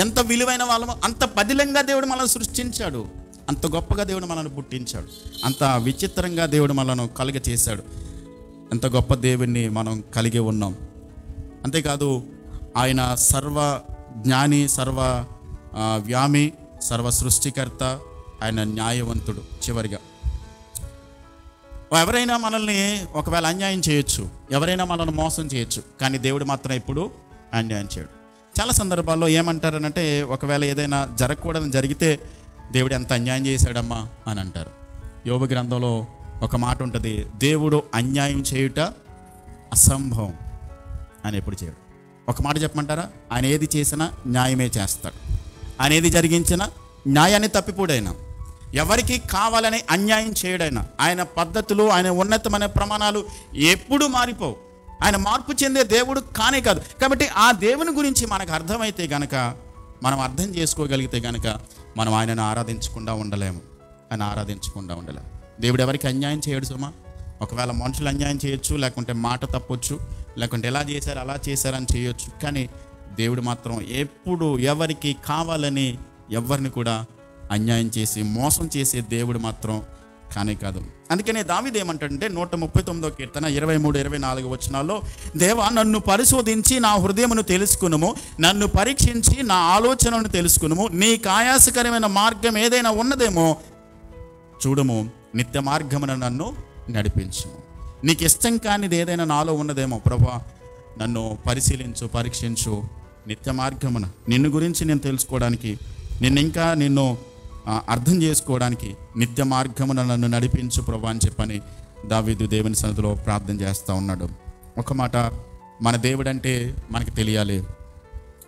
S1: ఎంత విలువైన వాళ్ళమో. అంత పదిలంగా దేవుడు మనల్ని సృష్టించాడు, అంత గొప్పగా దేవుడు మనల్ని పుట్టించాడు, అంత విచిత్రంగా దేవుడు మనల్ని కలుగ చేశాడు. ఎంత గొప్ప దేవుణ్ణి మనం కలిగి ఉన్నాం. అంతేకాదు ఆయన సర్వ జ్ఞాని, సర్వ వ్యామి, సర్వ సృష్టికర్త, ఆయన న్యాయవంతుడు. చివరిగా ఎవరైనా మనల్ని ఒకవేళ అన్యాయం చేయొచ్చు, ఎవరైనా మనల్ని మోసం చేయొచ్చు, కానీ దేవుడు మాత్రం ఎప్పుడు అన్యాయం చేయడు. చాలా సందర్భాల్లో ఏమంటారనంటే, ఒకవేళ ఏదైనా జరగకూడదని జరిగితే దేవుడు ఎంత అన్యాయం చేశాడమ్మా అని అంటారు. యోబు గ్రంథంలో ఒక మాట ఉంటుంది, దేవుడు అన్యాయం చేయుట అసంభవం అని ఎప్పుడు చేయడు. ఒక మాట చెప్పమంటారా? ఆయన ఏది చేసినా న్యాయమే చేస్తాడు. ఆయన ఏది జరిగించినా న్యాయాన్ని తప్పిపోడైనా, ఎవరికి కావాలని అన్యాయం చేయడైనా, ఆయన పద్ధతులు, ఆయన ఉన్నతమైన ప్రమాణాలు ఎప్పుడు మారిపోవు. ఆయన మార్పు చెందే దేవుడు కానే కాదు. కాబట్టి ఆ దేవుని గురించి మనకు అర్థమైతే గనక, మనం అర్థం చేసుకోగలిగితే గనక, మనం ఆయనను ఆరాధించకుండా ఉండలేము. దేవుడు ఎవరికి అన్యాయం చేయడు సుమా. ఒకవేళ మనుషులు అన్యాయం చేయొచ్చు, లేకుంటే మాట తప్పొచ్చు, లేకుంటే ఎలా చేశారు అలా చేశారని చేయొచ్చు, కానీ దేవుడు మాత్రం ఎప్పుడు ఎవరికి కావాలని ఎవరిని కూడా అన్యాయం చేసి మోసం చేసే దేవుడు మాత్రం కానే కాదు. అందుకనే దావీదు ఏమంటాడంటే 139వ కీర్తన 23-24 వచనాల్లో, దేవా నన్ను పరిశోధించి నా హృదయమును తెలుసుకునుము, నన్ను పరీక్షించి నా ఆలోచనను తెలుసుకునుము, నీకు ఆయాసకరమైన మార్గం ఏదైనా ఉన్నదేమో చూడుము, నిత్య మార్గమున నన్ను నడిపించుము. నీకు ఇష్టం కానిది ఏదైనా నాలో ఉన్నదేమో ప్రభువా నన్ను పరిశీలించు, పరీక్షించు. నిత్య మార్గమున నిన్ను గురించి నేను తెలుసుకోవడానికి, నిన్ను అర్థం చేసుకోవడానికి నిత్య మార్గమున నన్ను నడిపించు ప్రభువా అని చెప్పని దావీదు దేవుని సన్నిధిలో ప్రార్థన చేస్తూ ఉన్నాడు. ఒక మాట, మన దేవుడంటే మనకి తెలియాలి.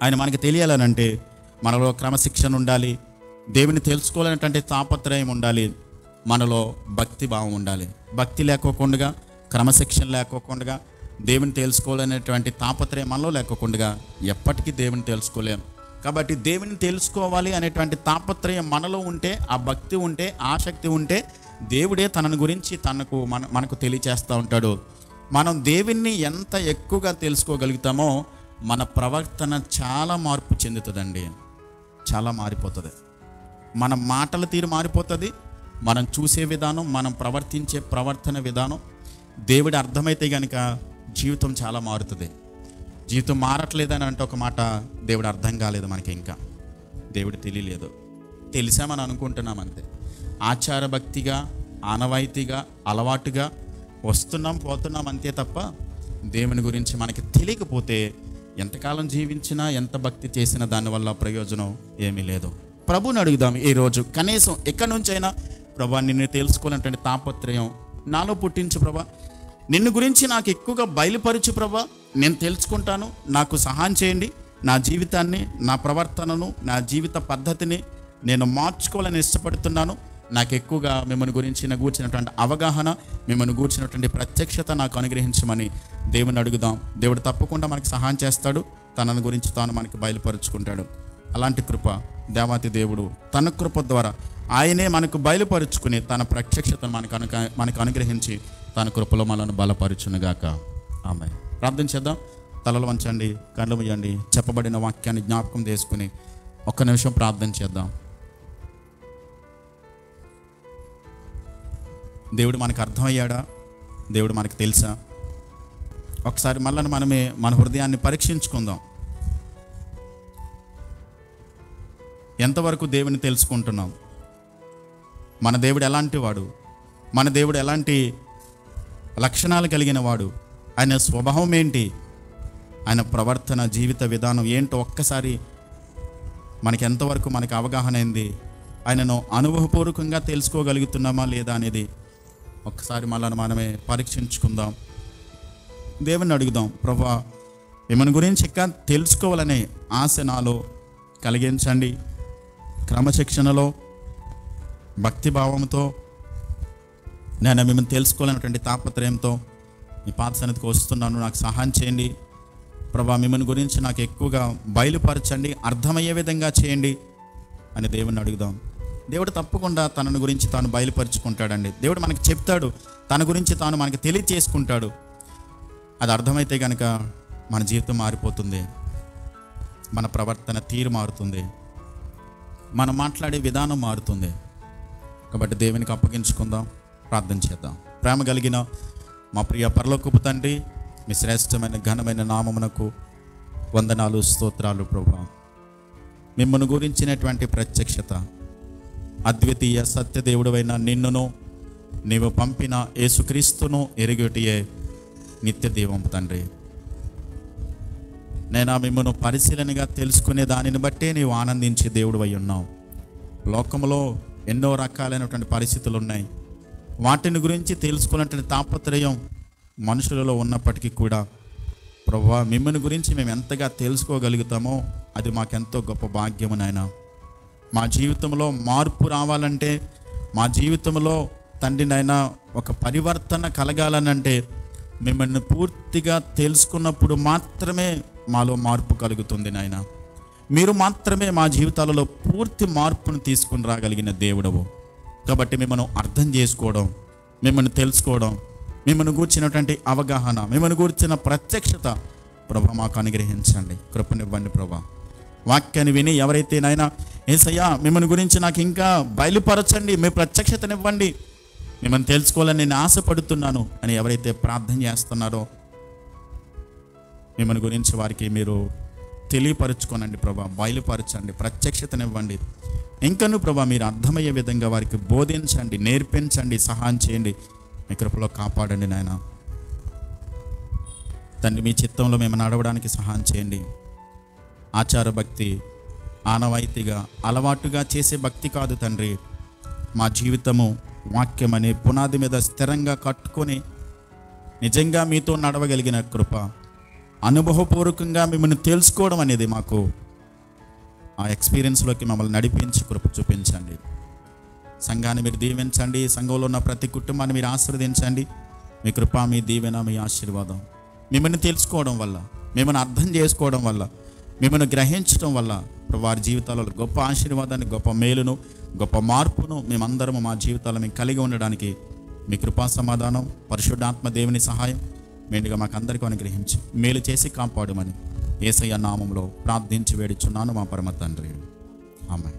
S1: ఆయన మనకి తెలియాలనంటే మనలో క్రమశిక్షణ ఉండాలి, దేవుని తెలుసుకోవాలంటే తాపత్రయం ఉండాలి, మనలో భక్తి భావం ఉండాలి. భక్తి లేకోకుండా, క్రమశిక్షణ లేకోకుండా, దేవుని తెలుసుకోవాలనేటువంటి తాపత్రయం మనలో లేకోకుండా ఎప్పటికీ దేవుని తెలుసుకోలేం. కాబట్టి దేవుని తెలుసుకోవాలి అనేటువంటి తాపత్రయం మనలో ఉంటే, ఆ భక్తి ఉంటే, ఆసక్తి ఉంటే, దేవుడే తనను గురించి మనకు తెలియచేస్తూ ఉంటాడు. మనం దేవుణ్ణి ఎంత ఎక్కువగా తెలుసుకోగలుగుతామో మన ప్రవర్తన చాలా మార్పు చెందుతుందండి, చాలా మారిపోతుంది. మన మాటల తీరు మారిపోతుంది, మనం చూసే విధానం, మనం ప్రవర్తించే ప్రవర్తన విధానం దేవుడి అర్థమైతే కనుక జీవితం చాలా మారుతుంది. జీవితం మారట్లేదని అంటే ఒక మాట, దేవుడు అర్థం కాలేదు మనకి, ఇంకా దేవుడు తెలియలేదు, తెలిసామని అనుకుంటున్నాం అంతే. ఆచార భక్తిగా, ఆనవాయితీగా, అలవాటుగా వస్తున్నాం పోతున్నాం అంతే తప్ప దేవుని గురించి మనకి తెలియకపోతే ఎంతకాలం జీవించినా, ఎంత భక్తి చేసినా దానివల్ల ప్రయోజనం ఏమీ లేదు. ప్రభుని అడుగుదాం ఈరోజు, కనీసం ఎక్కడి నుంచైనా, ప్రభా నిన్ను తెలుసుకోవాలంటే తాపత్రయం నాలో పుట్టించు ప్రభా, నిన్ను గురించి నాకు ఎక్కువగా బయలుపరచు ప్రభా, నేను తెలుసుకుంటాను, నాకు సహాయం చేయండి. నా జీవితాన్ని, నా ప్రవర్తనను, నా జీవిత పద్ధతిని నేను మార్చుకోవాలని ఇష్టపడుతున్నాను. నాకు ఎక్కువగా మిమ్మల్ని గురించి గూర్చినటువంటి అవగాహన, మిమ్మల్ని గూర్చినటువంటి ప్రత్యక్షత నాకు అనుగ్రహించమని దేవుని అడుగుదాం. దేవుడు తప్పకుండా మనకి సహాయం చేస్తాడు, తనను గురించి తాను మనకి బయలుపరుచుకుంటాడు. అలాంటి కృప దేవాతి దేవుడు తన కృప ద్వారా ఆయనే మనకు బయలుపరుచుకుని తన ప్రత్యక్షతను మనకు అనుగ్రహించి తన కృపలో మనల్ని బలపరుచునుగాక. ఆమేన్. ప్రార్థన చేద్దాం. తలలు వంచండి, కళ్ళు మూయండి. చెప్పబడిన వాక్యాన్ని జ్ఞాపకం చేసుకుని ఒక్క నిమిషం ప్రార్థన చేద్దాం. దేవుడు మనకు అర్థమయ్యాడా? దేవుడు మనకు తెలుసా? ఒకసారి మళ్ళీ మనమే మన హృదయాన్ని పరీక్షించుకుందాం. ఎంతవరకు దేవుని తెలుసుకుంటున్నాం? మన దేవుడు ఎలాంటి వాడు? మన దేవుడు ఎలాంటి లక్షణాలు కలిగిన వాడు? ఆయన స్వభావం ఏంటి? ఆయన ప్రవర్తన, జీవిత విధానం ఏంటో ఒక్కసారి మనకి ఎంతవరకు మనకు అవగాహన అయింది? ఆయనను అనుభవపూర్వకంగా తెలుసుకోగలుగుతున్నామా లేదా అనేది ఒక్కసారి మళ్ళీ మనమే పరీక్షించుకుందాం. దేవుని అడుగుదాం, ప్రభువా మిమ్మల్ని గురించి ఇంకా తెలుసుకోవాలనే ఆశ నాలో కలిగించండి. క్రమశిక్షణలో, భక్తిభావంతో, నేను మిమ్మల్ని తెలుసుకోవాలనేటువంటి తాపత్రయంతో మీ పాద సన్నిధికి వస్తున్నాను. నాకు సహాయం చేయండి ప్రభువా. మిమ్మల్ని గురించి నాకు ఎక్కువగా బయలుపరచండి, అర్థమయ్యే విధంగా చేయండి అని దేవుని అడుగుదాం. దేవుడు తప్పకుండా తనను గురించి తాను బయలుపరుచుకుంటాడండి. దేవుడు మనకి చెప్తాడు, తన గురించి తాను మనకి తెలియచేసుకుంటాడు. అది అర్థమైతే కనుక మన జీవితం మారిపోతుంది, మన ప్రవర్తన తీరు మారుతుంది, మనం మాట్లాడే విధానం మారుతుంది. కాబట్టి దేవునికి అప్పగించుకుందాం, ప్రార్థన చేద్దాం. ప్రేమ కలిగిన మా ప్రియ పరలోకపు తండ్రి, మీ శ్రేష్టమైన ఘనమైన నామమునకు వందనాలు, స్తోత్రాలు ప్రభువా. మిమ్మల్ని గురించినటువంటి ప్రత్యక్షత, అద్వితీయ సత్యదేవుడైన నిన్నును నీవు పంపిన యేసుక్రీస్తును ఎరిగేటియే నిత్య దీవం తండ్రి. నేను మిమ్మల్ని పరిశీలనగా తెలుసుకునే దానిని బట్టే నీవు ఆనందించే దేవుడు అయి ఉన్నావు. లోకంలో ఎన్నో రకాలైనటువంటి పరిస్థితులు ఉన్నాయి. వాటిని గురించి తెలుసుకున్నటువంటి తాపత్రయం మనుషులలో ఉన్నప్పటికీ కూడా ప్రభువా, మిమ్మల్ని గురించి మేము ఎంతగా తెలుసుకోగలుగుతామో అది మాకెంతో గొప్ప భాగ్యము నాయనా. మా జీవితంలో మార్పు రావాలంటే, మా జీవితంలో తండ్రి నాయనా ఒక పరివర్తన కలగాలనంటే మిమ్మల్ని పూర్తిగా తెలుసుకున్నప్పుడు మాత్రమే మాలో మార్పు కలుగుతుంది నాయనా. మీరు మాత్రమే మా జీవితాలలో పూర్తి మార్పును తీసుకుని రాగలిగిన దేవుడవు. కాబట్టి మిమ్మల్ని అర్థం చేసుకోవడం, మిమ్మల్ని తెలుసుకోవడం, మిమ్మల్ని గూర్చినటువంటి అవగాహన, మిమ్మల్ని గూర్చిన ప్రత్యక్షత ప్రభా మాకు అనుగ్రహించండి, కృపనివ్వండి ప్రభా. వాక్యాన్ని విని ఎవరైతే నాయనా యేసయ్యా మిమ్మల్ని గురించి నాకు ఇంకా బయలుపరచండి, మీ ప్రత్యక్షతనివ్వండి, మిమ్మల్ని తెలుసుకోవాలని నేను ఆశపడుతున్నాను అని ఎవరైతే ప్రార్థన చేస్తున్నారో మిమ్మల్ని గురించి వారికి మీరు తెలియపరచుకోనండి ప్రభా, బయలుపరచండి, ప్రత్యక్షతనివ్వండి. ఇంకను ప్రభా మీరు అర్థమయ్యే విధంగా వారికి బోధించండి, నేర్పించండి, సహాయం చేయండి, మీ కృపలో కాపాడండి నాయన. తండ్రి మీ చిత్తంలో మేము నడవడానికి సహాయం చేయండి. ఆచార భక్తి ఆనవాయితీగా అలవాటుగా చేసే భక్తి కాదు తండ్రి. మా జీవితము వాక్యం అనే పునాది మీద స్థిరంగా కట్టుకొని నిజంగా మీతో నడవగలిగిన కృప, అనుభవపూర్వకంగా మిమ్మల్ని తెలుసుకోవడం అనేది మాకు ఆ ఎక్స్పీరియన్స్లోకి మమ్మల్ని నడిపించి కృప చూపించండి. సంఘాన్ని మీరు దీవించండి, సంఘంలో ఉన్న ప్రతి కుటుంబాన్ని మీరు ఆశీర్వదించండి. మీ కృప, మీ దీవెన, మీ ఆశీర్వాదం మిమ్మల్ని తెలుసుకోవడం వల్ల, మిమ్మల్ని అర్థం చేసుకోవడం వల్ల, మిమ్మల్ని గ్రహించడం వల్ల వారి జీవితాలలో గొప్ప ఆశీర్వాదాన్ని, గొప్ప మేలును, గొప్ప మార్పును మేమందరము మా జీవితాల్లో మేము కలిగి ఉండడానికి మీ కృపా సమాధానం, పరిశుద్ధాత్మ దేవుని సహాయం మెండుగా మాకు అందరికీ అనుగ్రహించి మేలు చేసి కాపాడుమని యేసయ్య నామంలో ప్రార్థించి వేడుచున్నాను మా పరమ తండ్రి. ఆమేన్.